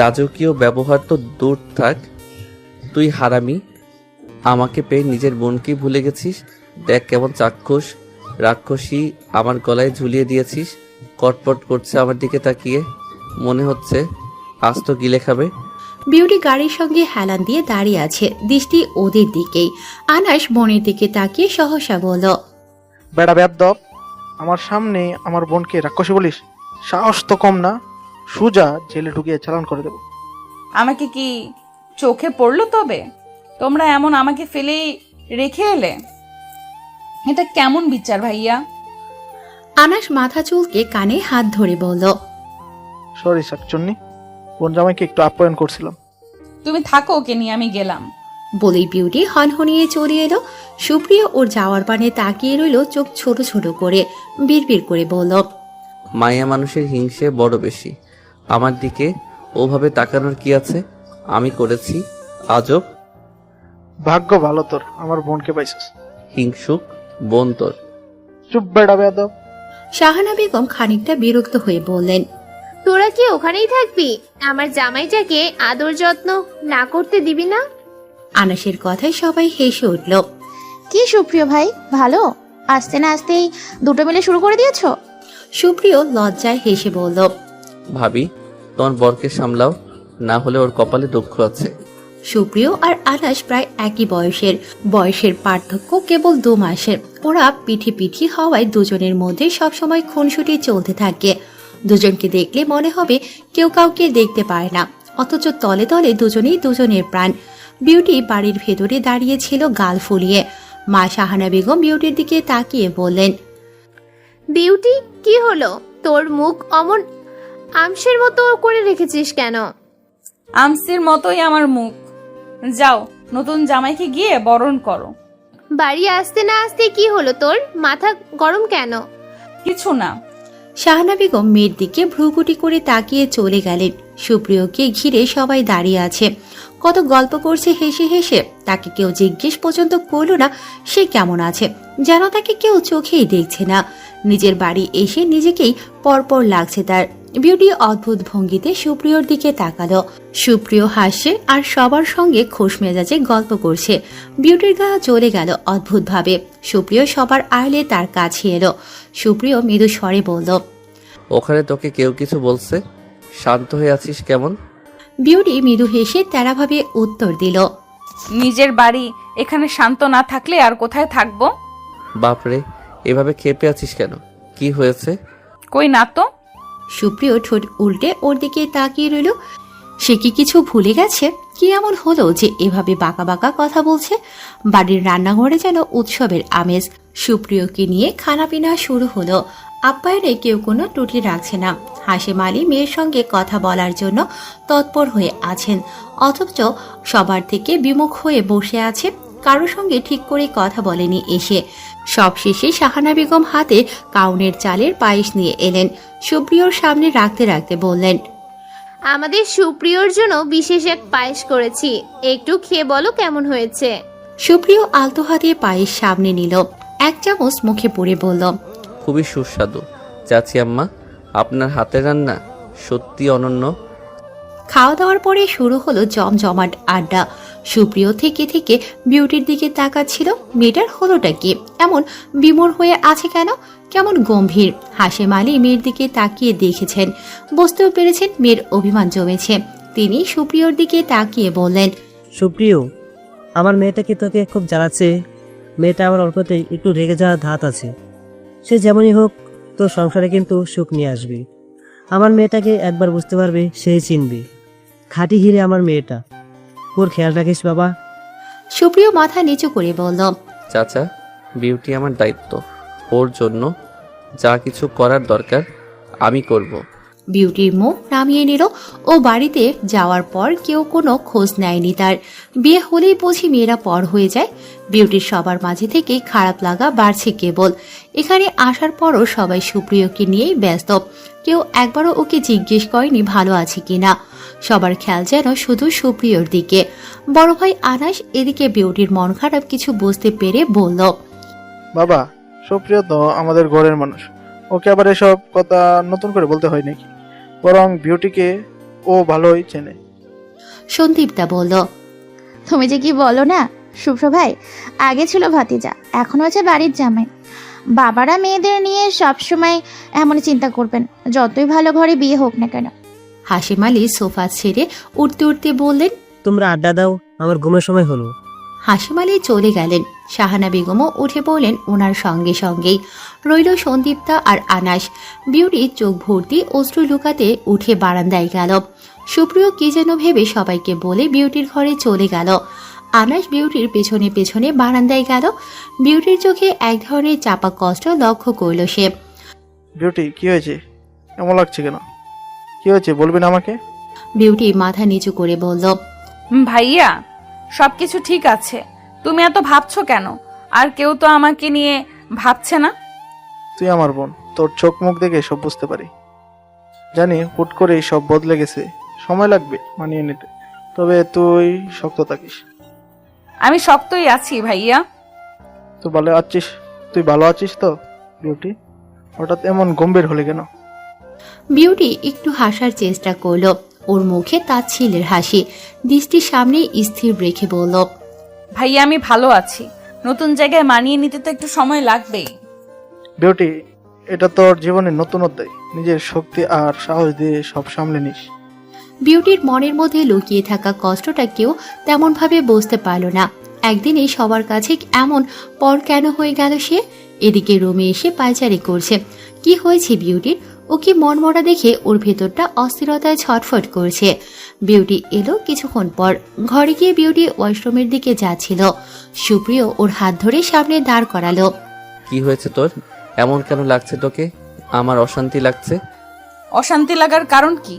I: রাজকীয় ব্যবহার তো দূর থাক, তুই হারামি। আমাকে পেয়ে নিজের বোনকে ভুলে গেছিস। দেখ কেমন চাক্ষুষ রাক্ষসী আমার গলায় ঝুলিয়ে দিয়েছিস। কটপট করছে আমার দিকে তাকিয়ে, মনে হচ্ছে আজ তো গিলে খাবে।
B: বিউটি গাড়ির সঙ্গে হেলান দিয়ে দাঁড়িয়ে আছে, দৃষ্টি ওদের দিকেই। আনাস বোনের দিকে তাকিয়ে সহসা বলল,
M: বেড়া বেয়াদব, আমার সামনে আমার বোনকে রাক্ষসী বলিস? সাহস তো কম না, সুজা জেলে ঢুকিয়ে চালান করে দেবো।
G: আমাকে কি চোখে পড়লো তবে? তোমরা এমন আমাকে ফেলে রেখে এলে? এটা কেমন বিচার ভাইয়া?
B: আনাস মাথা চুলকে কানে হাত ধরে বলল,
M: সরি শাকচুন্নি, বোন জামাইকে একটু আপ্যায়ন করছিলাম।
G: তুমি থাকো, ওকে নিয়ে আমি গেলাম।
B: বলেই বিউটি হনহনিয়ে চলে এলো। সুপ্রিয় ওর যাওয়ার পানে তাকিয়ে রইল, চোখ ছোট ছোট করে বিড়বিড় করে বলল,
I: মায়া মানুষের হিংসে বড় বেশি। আমার দিকে ওভাবে তাকানোর কি আছে? আমি করেছি আজব।
M: ভাগ্য ভালো তোর, আমার বোনকে পাইছিস।
I: হিংসুক বোন তোর।
M: চুপ বেড়া বেয়াদব।
B: শাহানা বেগম খানিকটা বিরক্ত হয়ে বললেন,
A: তোরা কি ওখানেই থাকবি? আমার জামাইটাকে আদর যত্ন না করতে দিবি না?
B: আনাসের কথায় সবাই হেসে উঠল।
H: কি সুপ্রিয় ভাই, ভালো? আসতে না আসতেই দুটো মিলে শুরু করে দিয়েছো?
B: সুপ্রিয় লজ্জায় হেসে বলল,
I: ভাবি, তোমার বরকে সামলাও, না হলে ওর কপালে দুঃখ আছে।
B: সুপ্রিয় আর আনাস প্রায় একই বয়সের পার্থক্য কেবল 2 মাসের। ওরা পিঠে পিঠি হওয়ায় দুজনের মধ্যে সবসময় খুনসুটি চলতে থাকে। দুজনকে দেখলে মনে হবে কেউ কাউকে দেখতে পায় না, অথচ তলে তলে দুজনেই দুজনের প্রাণ। বিউটি বাড়ির ভেতরে দাঁড়িয়েছিল গাল ফুলিয়ে। মা শাহানা বেগম বিউটির দিকে তাকিয়ে বললেন,
A: বিউটি, কি হলো? তোর মুখ অমন আমসের মতো করে রেখেছিস কেন?
G: আমসির মতোই আমার মুখ। যাও, নতুন জামাইকে গিয়ে বরণ করো।
A: বাড়ি আসতে না আসতে কি হলো তোর? মাথা গরম কেন?
G: কিছু না।
B: শাহানা বেগম মেয়ের দিকে ভ্রুকুটি করে তাকিয়ে চলে গেলেন। সুপ্রিয়কে ঘিরে সবাই দাঁড়িয়ে আছে, কত গল্প করছে হেসে হেসে। তাকে কেউ জিজ্ঞেস পর্যন্ত করল না সে কেমন আছে, যেন তাকে কেউ চোখেই দেখছে না। নিজের বাড়ি এসে নিজেকেই পরপর লাগছে তার। বিউটি অদ্ভুত ভঙ্গিতে সুপ্রিয়র দিকে তাকালো। সুপ্রিয় হাসছে আর সবার সঙ্গে খোশ মেজাজে গল্প করছে। বিউটির গা চলে গেল অদ্ভুত ভাবে। সুপ্রিয় সবার আড়লে তার কাছে এলো। সুপ্রিয় মৃদু স্বরে বলল,
I: ওখানে তোকে কেউ কিছু বলছে? শান্ত হয়ে আছিস কেমন?
B: বিউটি মৃদু হেসে তেরাভাবে উত্তর দিল,
G: নিজের বাড়ি এখানে শান্ত না থাকলে আর কোথায় থাকবো?
I: বাপরে, এভাবে ক্ষেপে আছিস কেন? কি হয়েছে?
G: কই না তো।
B: সুপ্রিয় ঠোঁট উল্টে ওর দিকে তাকিয়ে রইল। সে কি কিছু ভুলে গেছে? কি এমন হলো যে এভাবে বাঁকা বাঁকা কথা বলছে? বাড়ির রান্নাঘরে যেন উৎসবের আমেজ। সুপ্রিয়কে নিয়ে খানাপিনা শুরু হলো। আপ্যায়নে কেউ কোনো ত্রুটি রাখছে না। হাসিম আলী মেয়ের সঙ্গে কথা বলার জন্য তৎপর হয়ে আছেন, অথচ সবার থেকে বিমুখ হয়ে বসে আছে। কারো সঙ্গে ঠিক করে কথা বলেনি এসে। সবশেষে শাহানা বেগম হাতে কাউনের চালের পায়েস নিয়ে এলেন। সুপ্রিয়র সামনে রাখতে রাখতে বললেন,
A: আমাদের সুপ্রিয়র জন্য বিশেষ এক পায়েস করেছি, একটু খেয়ে বলো কেমন হয়েছে।
B: সুপ্রিয় আলতো হাতে পায়েস সামনে নিল, 1 চামচ মুখে পুরে বলল,
I: খুবই সুস্বাদু চাচি আম্মা, আপনার হাতের রান্না সত্যি অনন্য।
B: খাওয়া দাওয়ার পরে শুরু হলো জমজমাট আড্ডা। সুপ্রিয় থেকে থেকে বিউটির দিকে তাকাচ্ছিল। মেয়েটার হলোটা কি? এমন বিমূঢ় হয়ে আছে কেন? কেমন গম্ভীর। হাসিম আলী মেয়ের দিকে তাকিয়ে দেখেছেন, বুঝতেও পেরেছেন মেয়ের অভিমান জমেছে। তিনি সুপ্রিয়র দিকে তাকিয়ে বললেন,
C: সুপ্রিয়, আমার মেয়েটা কি তোকে খুব জ্বালাচ্ছে? মেয়েটা আমার অল্পতেই একটু রেগে যাওয়ার ধাত আছে। সে যেমনই হোক তোর সংসারে কিন্তু সুখ নিয়ে আসবি। আমার মেয়েটাকে একবার বুঝতে পারবে, সেই চিনবি। খাঁটি হিরে আমার মেয়েটা, ওর খেয়াল রাখিস বাবা।
B: সুপ্রিয় মাথা নিচু করে বলল,
I: চাচা, বিউটি আমার দায়িত্ব, ওর জন্য যা কিছু করার দরকার আমি করব।
B: বিউটির মুখ নামিয়ে নিল। ও বাড়িতে যাওয়ার পর কেউ কোনো খোঁজ নেয়নি তার। বিয়ে হলেই বুঝি মেয়েরা পর হয়ে যায়। বিউটির সবার মাঝে থেকে খারাপ লাগা বাড়ছে কেবল। এখানে আসার পরও সবাই সুপ্রিয়কে নিয়েই ব্যস্ত। কেউ একবারও ওকে জিজ্ঞেস করেনি ভালো আছে কিনা। সবার খেয়াল যেন শুধু সুপ্রিয়র দিকে। বড় ভাই আনাস এদিকে বিউটির মন খারাপ কিছু বুঝতে পেরে বলল,
M: বাবা, সুপ্রিয় তো আমাদের ঘরের মানুষ, ওকে আবার এসব কথা নতুন করে বলতে হয় নাকি? বরং বিউটিকে ও ভালোই চেনে।
B: সন্দীপটা বলল,
H: তুমি যে কি বলো না শুভ্র ভাই, আগে ছিল ভাতিজা, এখন হচ্ছে বাড়ির জামাই। বাবারা মেয়েদের নিয়ে সবসময় এমন চিন্তা করবেন, যতই ভালো ঘরে বিয়ে হোক না কেন।
B: হাসিম আলী সোফা ছেড়ে উঠতে উঠতে বললেন।
C: তোমরা আড্ডা দাও, আমার ঘুমের সময় হলো।
B: হাসিম আলী চলে গেলেন। শাহানা বেগমও উঠে পড়লেন ওনার সঙ্গে সঙ্গেই। রইল সন্দীপ্তা আর আনাস। বিউটি চোখ ভর্তি অশ্রু লুকাতে উঠে বারান্দায় গেল। সুপ্রিয় কি যেন ভেবে সবাইকে বলে বিউটির ঘরে চলে গেল। আনাস বিউটির পেছনে পেছনে বারান্দায় গেল। বিউটির চোখে এক ধরনের চাপা কষ্ট লক্ষ্য করল সে।
M: বিউটি, কি হয়েছে? এমন লাগছে কেন? কি হয়েছে বলবি না আমাকে?
B: বিউটি মাথা নিচু করে বলল।
G: ভাইয়া, সবকিছু ঠিক আছে, তুমি এত ভাবছো কেন? আর কেউ তো আমাকে নিয়ে ভাবছে না।
M: তুই আমার বোন, তোর চোখ মুখ দেখে সব বুঝতে পারি। জানি হুট করেই সব বদলে গেছে, সময় লাগবে মানিয়ে নিতে, তবে তুই শক্ত থাকিস।
G: আমি শক্তই আছি ভাইয়া।
M: তুই ভালো আছিস তো? বিউটি, হঠাৎ এমন গম্ভীর হলে কেন?
B: বিউটি একটু হাসার চেষ্টা করলো। ওর মুখে তাচ্ছিলের হাসি, দৃষ্টির সামনে স্থির রেখে বলল।
G: ভাইয়া, আমি ভালো আছি। নতুন জায়গায় মানিয়ে নিতে তো একটু সময় লাগবেই।
M: বিউটি, এটা তোর জীবনের নতুন অধ্যায়। নিজের শক্তি আর সাহস দিয়ে সব সামলে নিস।
B: বিউটির মনের মধ্যে লুকিয়ে থাকা কষ্টটা কেউ তেমন ভাবে বুঝতে পারল না। একদিনই সবার কাছে এমন পর কেন হয়ে গেল সে? এদিকে রুমে এসে পায়চারি করছে। কি হয়েছে বিউটির? ও কি মনমরা দেখে ওর ভেতরটা অস্থিরতায় ছটফট করছে। বিউটি এলো কিছুক্ষণ পর। ঘরে গিয়ে বিউটি ওয়াশরুমের দিকে যাচ্ছিল। সুপ্রিয় ওর হাত ধরে সামনে দাঁড় করালো।
I: কি হয়েছে তোর? এমন কেন লাগছে তোকে? আমার অশান্তি লাগছে।
G: অশান্তি লাগার কারণ কি?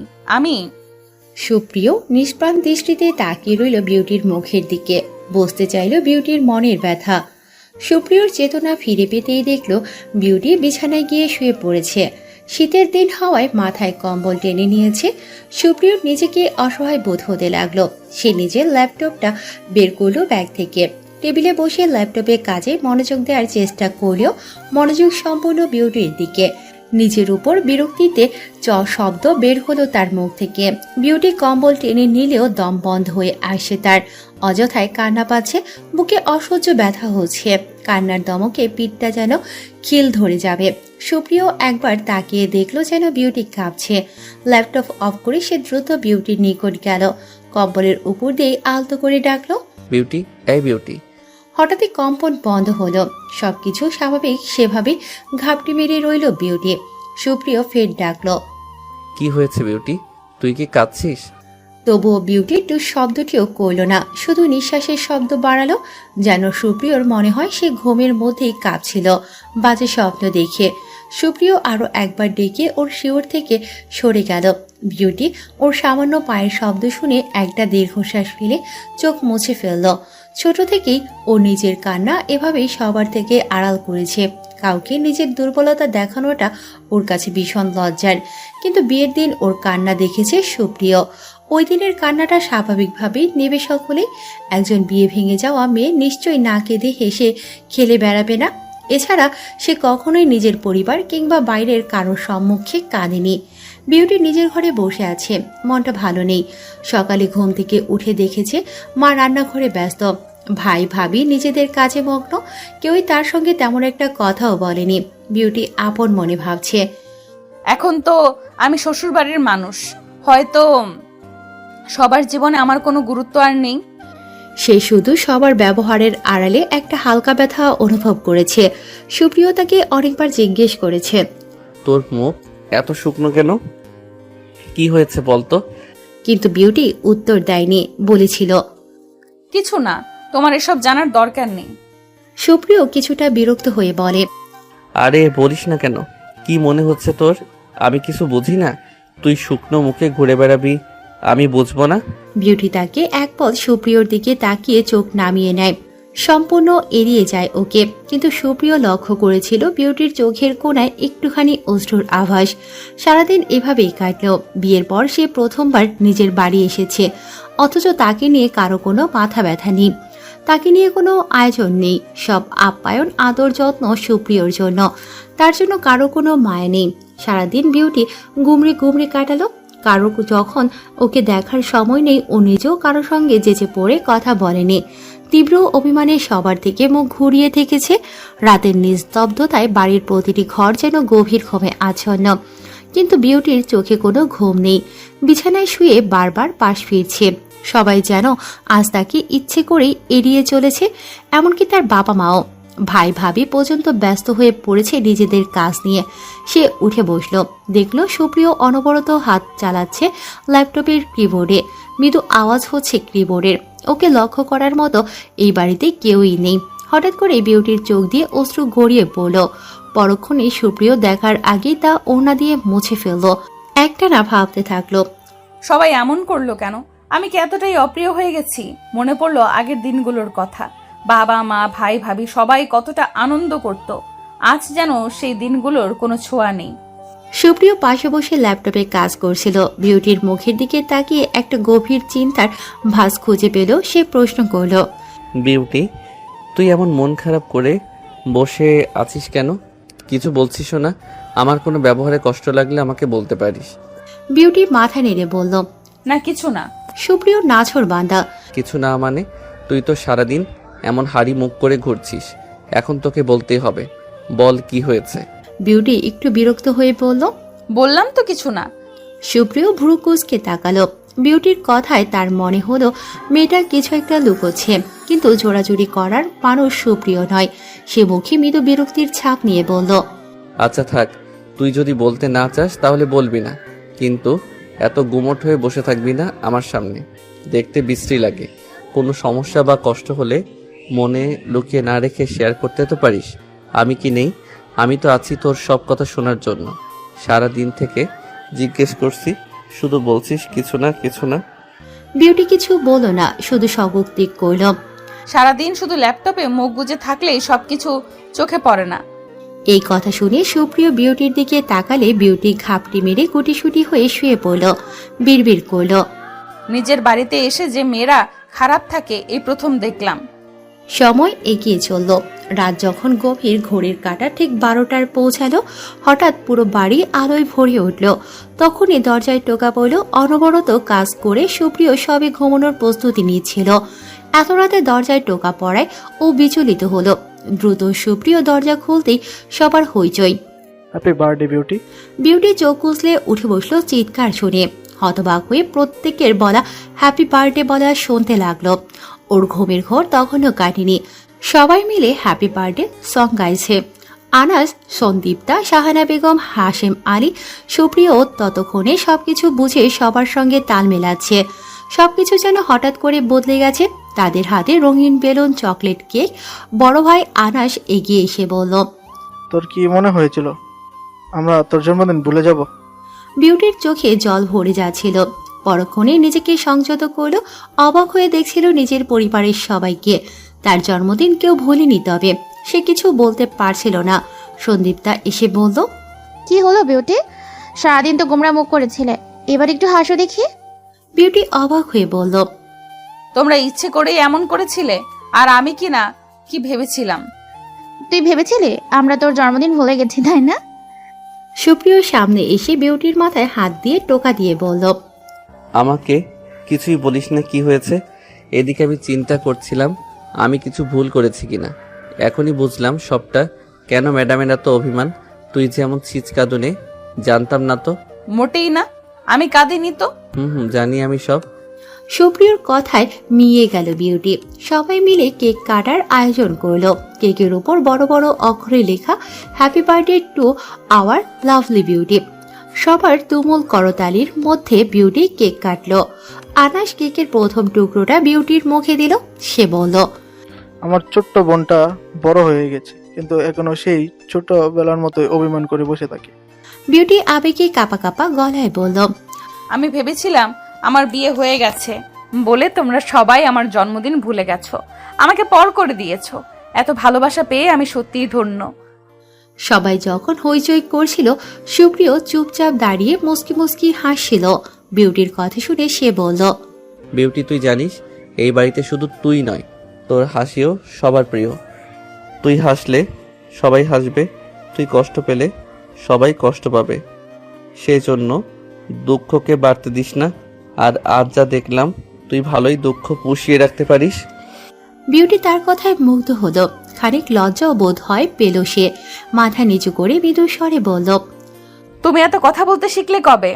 B: সুপ্রিয় নিষ্প্রাণ দৃষ্টিতে তাকিয়ে রইল বিউটির মুখের দিকে। বুঝতে চাইল বিউটির মনের ব্যথা। সুপ্রিয়র চেতনা ফিরে পেতেই দেখল বিউটি বিছানায় গিয়ে শুয়ে পড়েছে। শীতের দিন হওয়ায় মাথায় কম্বল টেনে নিয়েছে। সুপ্রিয়র নিজেকে অসহায় বোধ হতে লাগলো। সে নিজের ল্যাপটপটা বের করলো ব্যাগ থেকে। টেবিলে বসে ল্যাপটপে কাজে মনোযোগ দেওয়ার চেষ্টা করলেও মনোযোগ সম্পূর্ণ বিউটির দিকে। নিজের উপর বিরক্তিতে শব্দ বের হলো তার মুখ থেকে। বিউটি কম্বল টেনে নিলেও দম বন্ধ হয়ে আসে তার। অযথায় কান্না পাচ্ছে, বুকে অসহ্য ব্যথা হচ্ছে। কান্নার দমকে পিঠটা যেন খিল ধরে যাবে। সুপ্রিয় একবার তাকিয়ে দেখলো যেন বিউটি কাঁপছে। ল্যাপটপ অফ করে সে দ্রুত বিউটির নিকট গেল। কম্বলের উপর দিয়ে আলতো করে ডাকলো,
I: বিউটি, এই বিউটি।
B: হঠাৎই কম্পন বন্ধ হলো। সবকিছু স্বাভাবিক সেভাবে ঘাপটি মেরে রইল বিউটি। সুপ্রিয় ফের ডাকলো,
I: কি হয়েছে বিউটি? তুই কি কাঁদছিস?
B: তবুও বিউটি টু শব্দটিও করল না, শুধু নিঃশ্বাসের শব্দ বাড়ালো। যেন সুপ্রিয়র মনে হয় সে ঘুমের মধ্যেই কাঁপছিল বাজে স্বপ্ন দেখে। সুপ্রিয় আরো একবার ডেকে ওর শিওর থেকে সরে গেল। বিউটি ওর সামান্য পায়ের শব্দ শুনে একটা দীর্ঘশ্বাস ফেলে চোখ মুছে ফেলল। ছোট থেকেই ও নিজের কান্না এভাবেই সবার থেকে আড়াল করেছে। কাউকে নিজের দুর্বলতা দেখানোটা ওর কাছে ভীষণ লজ্জার। কিন্তু বিয়ের দিন ওর কান্না দেখেছে সুপ্রিয়। ওই দিনের কান্নাটা স্বাভাবিকভাবেই নেবে সকলে। একজন বিয়ে ভেঙে যাওয়া মেয়ে নিশ্চয়ই না কেঁদে হেসে খেলে বেড়াবে না। এছাড়া সে কখনোই নিজের পরিবার কিংবা বাইরের কারোর সম্মুখে কাঁদেনি। বিউটি নিজের ঘরে বসে আছে, মনটা ভালো নেই। সকালে ঘুম থেকে উঠে দেখেছে মা রান্নাঘরে ব্যস্ত, ভাই ভাবি নিজেদের কাজে মগ্ন। কেউই তার সঙ্গে তেমন একটা কথাও বলেনি। বিউটি আপন মনে ভাবছে,
G: এখন তো আমি শ্বশুর বাড়ির মানুষ, হয়তো সবার জীবনে আমার কোনো গুরুত্ব আর নেই।
B: সে শুধু সবার ব্যবহারের আড়ালে একটা হালকা ব্যথা অনুভব করেছে। সুপ্রিয় তাকে অনেকবার জিজ্ঞেস করেছে,
I: তোর মুখ এত শুকনো কেন? কি হয়েছে বলতো?
B: কিন্তু বিউটি উত্তর দেয়নি। বলেছিল,
G: কিছু না, তোমার এসব জানার দরকার নেই।
B: সুপ্রিয় কিছুটা বিরক্ত হয়ে বলে,
I: আরে বলিস না কেন? কি মনে হচ্ছে তোর আমি কিছু বুঝি না? তুই শুকনো মুখে ঘুরে বেড়াবি, আমি বুঝবো না?
B: বিউটি তাকে এক পল সুপ্রিয়র দিকে তাকিয়ে চোখ নামিয়ে নেয়, সম্পূর্ণ এড়িয়ে যায় ওকে। কিন্তু সুপ্রিয় লক্ষ্য করেছিল বিউটির চোখের কোণায় একটুখানি অশ্রুর আভাস। সারাদিন এভাবেই কাটল। বিয়ের পর সে প্রথমবার নিজের বাড়ি এসেছে, অথচ তাকে নিয়ে কারো কোনো মাথা ব্যথা নেই, তাকে নিয়ে কোনো আয়োজন নেই। সব আপ্যায়ন আদর যত্ন সুপ্রিয়র জন্য, তার জন্য কারো কোনো মায়া নেই। সারাদিন বিউটি গুমড়ে গুমড়ে কাটালো। কারো যখন ওকে দেখার সময় নেই, ও নিজেও কারো সঙ্গে যেচে পড়ে কথা বলেনি। তীব্র অভিমানে সবার থেকে মুখ ঘুরিয়ে থেকেছে। রাতের নিস্তব্ধতায় বাড়ির প্রতিটি ঘর যেন গভীর ঘুমে আচ্ছন্ন, কিন্তু বিউটির চোখে কোনো ঘুম নেই। বিছানায় শুয়ে বারবার পাশ ফিরছে। সবাই যেন আজ তাকে ইচ্ছে করেই এড়িয়ে চলেছে, এমনকি তার বাবা মাও। ভাই ভাবি পর্যন্ত ব্যস্ত হয়ে পড়েছে নিজেদের কাজ নিয়ে। সে উঠে বসলো, দেখলো সুপ্রিয় অনবরত হাত চালাচ্ছে ল্যাপটপের কিবোর্ডে। মৃদু আওয়াজ হচ্ছে কিবোর্ডের। ওকে লক্ষ্য করার মতো এই বাড়িতে কেউই নেই। হঠাৎ করে বিউটির চোখ দিয়ে অশ্রু গড়িয়ে পড়ল। পরক্ষণে সুপ্রিয় দেখার আগেই তা ওড়না দিয়ে মুছে ফেলল। একটানা ভাবতে থাকলো,
G: সবাই এমন করলো কেন? আমি কি এতটাই অপ্রিয় হয়ে গেছি? মনে পড়লো আগের দিনগুলোর কথা। বাবা মা ভাই ভাবি সবাই কতটা আনন্দ করত। আজ যেন সেই দিনগুলোর কোনো ছোঁয়া নেই।
B: সুপ্রিয় পাশে বসে ল্যাপটপে কাজ করছিল। বিউটির মুখের দিকে তাকিয়ে একটা গভীর চিন্তার ভাঁজ খুঁজে পেল। সে প্রশ্ন করল,
I: বিউটি, তুই এমন মন খারাপ করে বসে আছিস কেন? কিছু বলছিস না? আমার কোনো ব্যবহারে কষ্ট লাগলে আমাকে বলতে পারিস।
B: বিউটি মাথা নেড়ে বলল,
G: না কিছু না।
B: সুপ্রিয় নাছর বান্দা।
I: কিছু না মানে? তুই তো সারাদিন এমন হাড়ি মুখ করে ঘুরছিস, এখন তোকে বলতেই হবে। বল, কি হয়েছে?
B: বিউটি একটু বিরক্ত হয়ে বলল,
G: বললাম তো কিছু না।
B: সুপ্রিয় ভ্রু কুঁচকে তাকালো। বিউটির কথায় তার মনে হলো মেয়েটা কিছু একটা লুকোচ্ছে, কিন্তু জোরাজুরি করার মানুষ সুপ্রিয় নয়। সে মুখে মৃদু বিরক্তির ছাপ নিয়ে বলল,
I: আচ্ছা থাক, তুই যদি বলতে না চাস তাহলে বলবি না, কিন্তু এত গুমট হয়ে বসে থাকবি না আমার সামনে। দেখতে বিশ্রী লাগে। কোনো সমস্যা বা কষ্ট হলে মনে লুকিয়ে না রেখে শেয়ার করতে তো পারিস। আমি কি নেই? আমি তো আছি তোর সব কথা শোনার জন্য। সারা দিন থেকে জিজ্ঞেস করছি, শুধু বলছিস কিছু না কিছু না।
B: বিউটি কিছু বলল না, শুধু স্বগতিক করল,
G: সারাদিন শুধু ল্যাপটপে মুখ গুজে থাকলেই সবকিছু চোখে পড়ে না।
B: এই কথা শুনে সুপ্রিয় বিউটির দিকে তাকালে বিউটি ঘাপটি মেরে গুটিসুটি হয়ে শুয়ে পড়ল। বিড়বিড় করল,
G: নিজের বাড়িতে এসে যে মেয়েরা খারাপ থাকে এই প্রথম দেখলাম।
B: সময় এগিয়ে চলল। রাত যখন গভীর, ঘড়ির কাঁটা ঠিক 12টার পৌঁছালো। হঠাৎ পুরো বাড়ি আলোয় ভরে উঠল। তখনই দরজায় টোকা পড়ল। অনবরত কাজ করে সুপ্রিয় সবে ঘুমানোর প্রস্তুতি নিচ্ছিল। এত রাতে দরজায় টোকা পড়ায় ও বিচলিত হলো। দ্রুত সুপ্রিয় দরজা খুলতেই সবার হইচই।
M: Happy birthday beauty.
B: বিউটি চোখ কুঁচলে উঠে বসলো চিৎকার শুনে। হতবাক হয়ে প্রত্যেকের বলা হ্যাপি বার্থডে বলা শুনতে লাগলো। ওর ঘুমের ঘোর তখনও কাটেনি। সবাই মিলে হ্যাপি বার্থডে সং গাইছে। আনাস, সন্দীপ্তা, শাহানা বেগম, হাশেম আলী, সুপ্রিয় ততক্ষণে সবকিছু বুঝে সবার সঙ্গে তাল মেলাচ্ছে। সবকিছু যেন হঠাৎ করে বদলে গেছে। তাদের হাতে রঙিন বেলুন, চকলেট কেক। বড় ভাই আনাস এগিয়ে এসে বলল,
M: তোর কি মনে হয়েছিল আমরা তোর জন্মদিন ভুলে যাব?
B: বিউটির চোখে জল ভরে যাচ্ছিল। পরক্ষণে নিজেকে সংযত করল। অবাক হয়ে দেখছিল নিজের পরিবারের সবাইকে। তার জন্মদিন কেউ ভুলেনি, তবে সে কিছু বলতে পারছিল না। সন্দীপ্তা এসে বলল,
H: কি হলো বিউটি? সারাদিন তো গোমরা মুখ করেছিলে, এবার একটু হাসো দেখি।
B: বিউটি অবাক হয়ে বলল,
G: তোমরা ইচ্ছে করেই এমন করেছিলে? আর আমি কি ভেবেছিলাম?
H: তুই ভেবেছিলি আমরা তোর জন্মদিন ভুলে গেছি, তাই না?
B: সুপ্রিয় সামনে এসে বিউটির মাথায় হাত দিয়ে টোকা দিয়ে বলল,
I: আমাকে কিছুই বলিস না কি হয়েছে? এদিকে আমি চিন্তা করছিলাম আমি কিছু ভুল করেছি কিনা। এখনই বুঝলাম সবটা। কেন ম্যাডামের এত অভিমান? তুই যেমন ছিচকাদুনে, জানতাম না তো।
G: মোটেই না, আমি কাঁদিনি তো।
I: জানি আমি সব।
B: সুপ্রিয়র কথায় মিয়ে গেল বিউটি। সবাই মিলে কেক কাটার আয়োজন করলো। কেকের উপর বড় বড় অক্ষরে লেখা happy birthday to our lovely beauty. সবার তুমুল করতালির মধ্যে বিউটি কেক কাটলো। আনাস কেকের প্রথম টুকরোটা বিউটির মুখে দিল। সে বলল,
M: আমার ছোট্ট বোনটা বড় হয়ে গেছে, কিন্তু এখনো সেই ছোটবেলার মতোই অভিমান করে বসে থাকে।
B: বিউটি আবেগে কাঁপা কাঁপা গলায় বলল,
G: আমি ভেবেছিলাম আমার বিয়ে হয়ে গেছে বলে তোমরা সবাই আমার জন্মদিন ভুলে গেছো, আমাকে পর করে দিয়েছো। এত ভালোবাসা পেয়ে আমি সত্যিই ধন্য।
B: সবাই যখন হইচই করছিল, সুপ্রিয় চুপচাপ দাঁড়িয়ে মুস্কি মুস্কি হাসছিল। বিউটির কথা শুনে সে বলল,
I: বিউটি, তুই জানিস এই বাড়িতে শুধু তুই নয়, তোর হাসিও সবার প্রিয়। তুই হাসলে সবাই হাসবে, তুই কষ্ট পেলে সবাই কষ্ট পাবে। সেজন্য দুঃখকে বাড়তে দিস না। আর আজ যা দেখলাম, তুই ভালোই দুঃখ পুষিয়ে রাখতে পারিস।
B: বিউটি তার কথায় মুগ্ধ হলো। খানিক লজ্জাও বোধ হয় পেল সে। মাথা নিচু করে মৃদু স্বরে বলল,
G: তুমি এত কথা বলতে শিখলে কবে?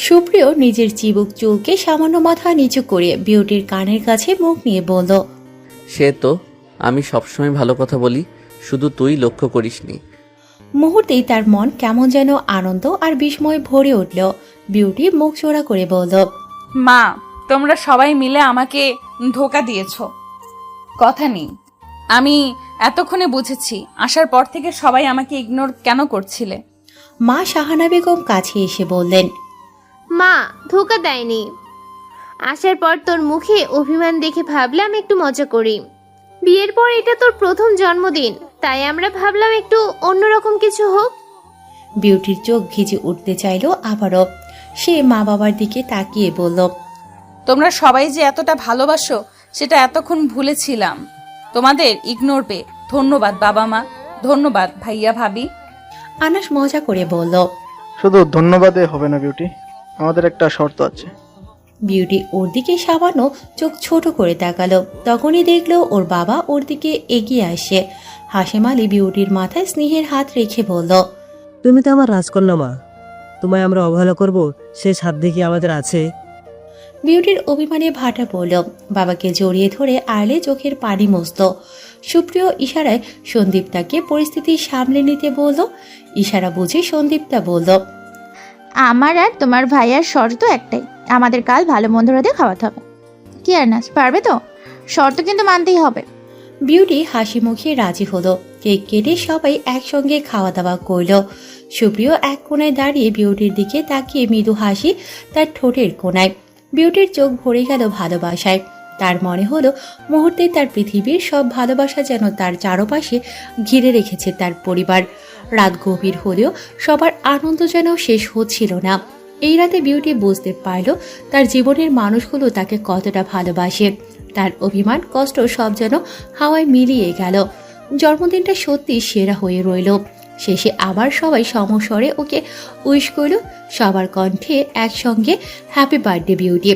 B: সুপ্রিয় নিজের চিবুক চুলকে সামান্য মাথা নিচু করে বিউটির কানের কাছে মুখ নিয়ে বলল,
I: সে তো আমি সবসময় ভালো কথা বলি, শুধু তুই লক্ষ্য করিসনি।
B: মুহূর্তেই তার মন কেমন যেন আনন্দ আর বিস্ময় ভরে উঠল। বিউটি মুখ চোরা করে বলল,
G: মা, তোমরা সবাই মিলে আমাকে ধোকা দিয়েছো। কথা নেই, আমি এতক্ষণে বুঝেছি আসার পর থেকে সবাই আমাকে ইগনোর কেন করছিলে।
B: মা শাহানা বেগম কাছে এসে বললেন,
A: মা ধোকা দেয়নি। আসার পর তোর মুখে অভিমান দেখে ভাবলাম একটু মজা করি। বিয়ের পর এটা তোর প্রথম জন্মদিন, তাই আমরা ভাবলাম একটু অন্যরকম কিছু হোক।
B: বিউটির চোখ ভিজে উঠতে চাইল আবারও। সে মা বাবার দিকে তাকিয়ে বলল,
G: তোমরা সবাই যে এতটা ভালোবাসো সেটা এতক্ষণ ভুলেছিলাম। তোমাদের ইগনোর পেয়ে ধন্যবাদ বাবা মা, ধন্যবাদ ভাইয়া ভাবি।
B: আনাস মজা করে বলল।
M: শুধু ধন্যবাদে হবে না বিউটি, আমাদের একটা শর্ত আছে।
B: বিউটি ওর দিকে সামান্য চোখ ছোট করে তাকালো। তখনই দেখলো ওর বাবা ওর দিকে এগিয়ে আসে। হাসেম আলী বিউটির মাথায় স্নেহের হাত রেখে বলল,
C: তুমি তো আমার রাজকন্যা মা, তোমায় আমরা অবহেলা করব সেই সাধ্য কি আমাদের আছে?
B: বিউটির অভিমানে ভাটা পড়ল। বাবাকে জড়িয়ে ধরে আড়লে চোখের পানি মুছত। সুপ্রিয় ইশারায় সন্দীপ্তাকে পরিস্থিতি সামলে নিতে বলল। ইশারা বুঝে সন্দীপ্তা বলল,
H: আমার আর তোমার ভাইয়ার শর্ত একটাই, আমাদের কাল ভালো মন্দ রাতে খাওয়াতে হবে। কি আর নাচ পারবে তো? শর্ত কিন্তু মানতেই হবে।
B: বিউটি হাসি মুখে রাজি হলো। কেক কেটে সবাই একসঙ্গে খাওয়া দাওয়া করল। সুপ্রিয় এক কোণায় দাঁড়িয়ে বিউটির দিকে তাকিয়ে মৃদু হাসি তার ঠোঁটের কোণায়। বিউটির চোখ ভরে গেল ভালোবাসায়। তার মনে হলো মুহূর্তে তার পৃথিবীর সব ভালোবাসা যেন তার চারপাশে ঘিরে রেখেছে তার পরিবার। রাত গভীর হলেও সবার আনন্দ যেন শেষ হচ্ছিল না। এই রাতে বিউটি বুঝতে পারল তার জীবনের মানুষগুলো তাকে কতটা ভালোবাসে। তার অভিমান কষ্ট সব যেন হাওয়ায় মিলিয়ে গেল। জন্মদিনটা সত্যি সেরা হয়ে রইল। শেষে আবার সবাই সমস্বরে ওকে উইশ করল। সবার কণ্ঠে একসঙ্গে হ্যাপি বার্থডে বিউটি।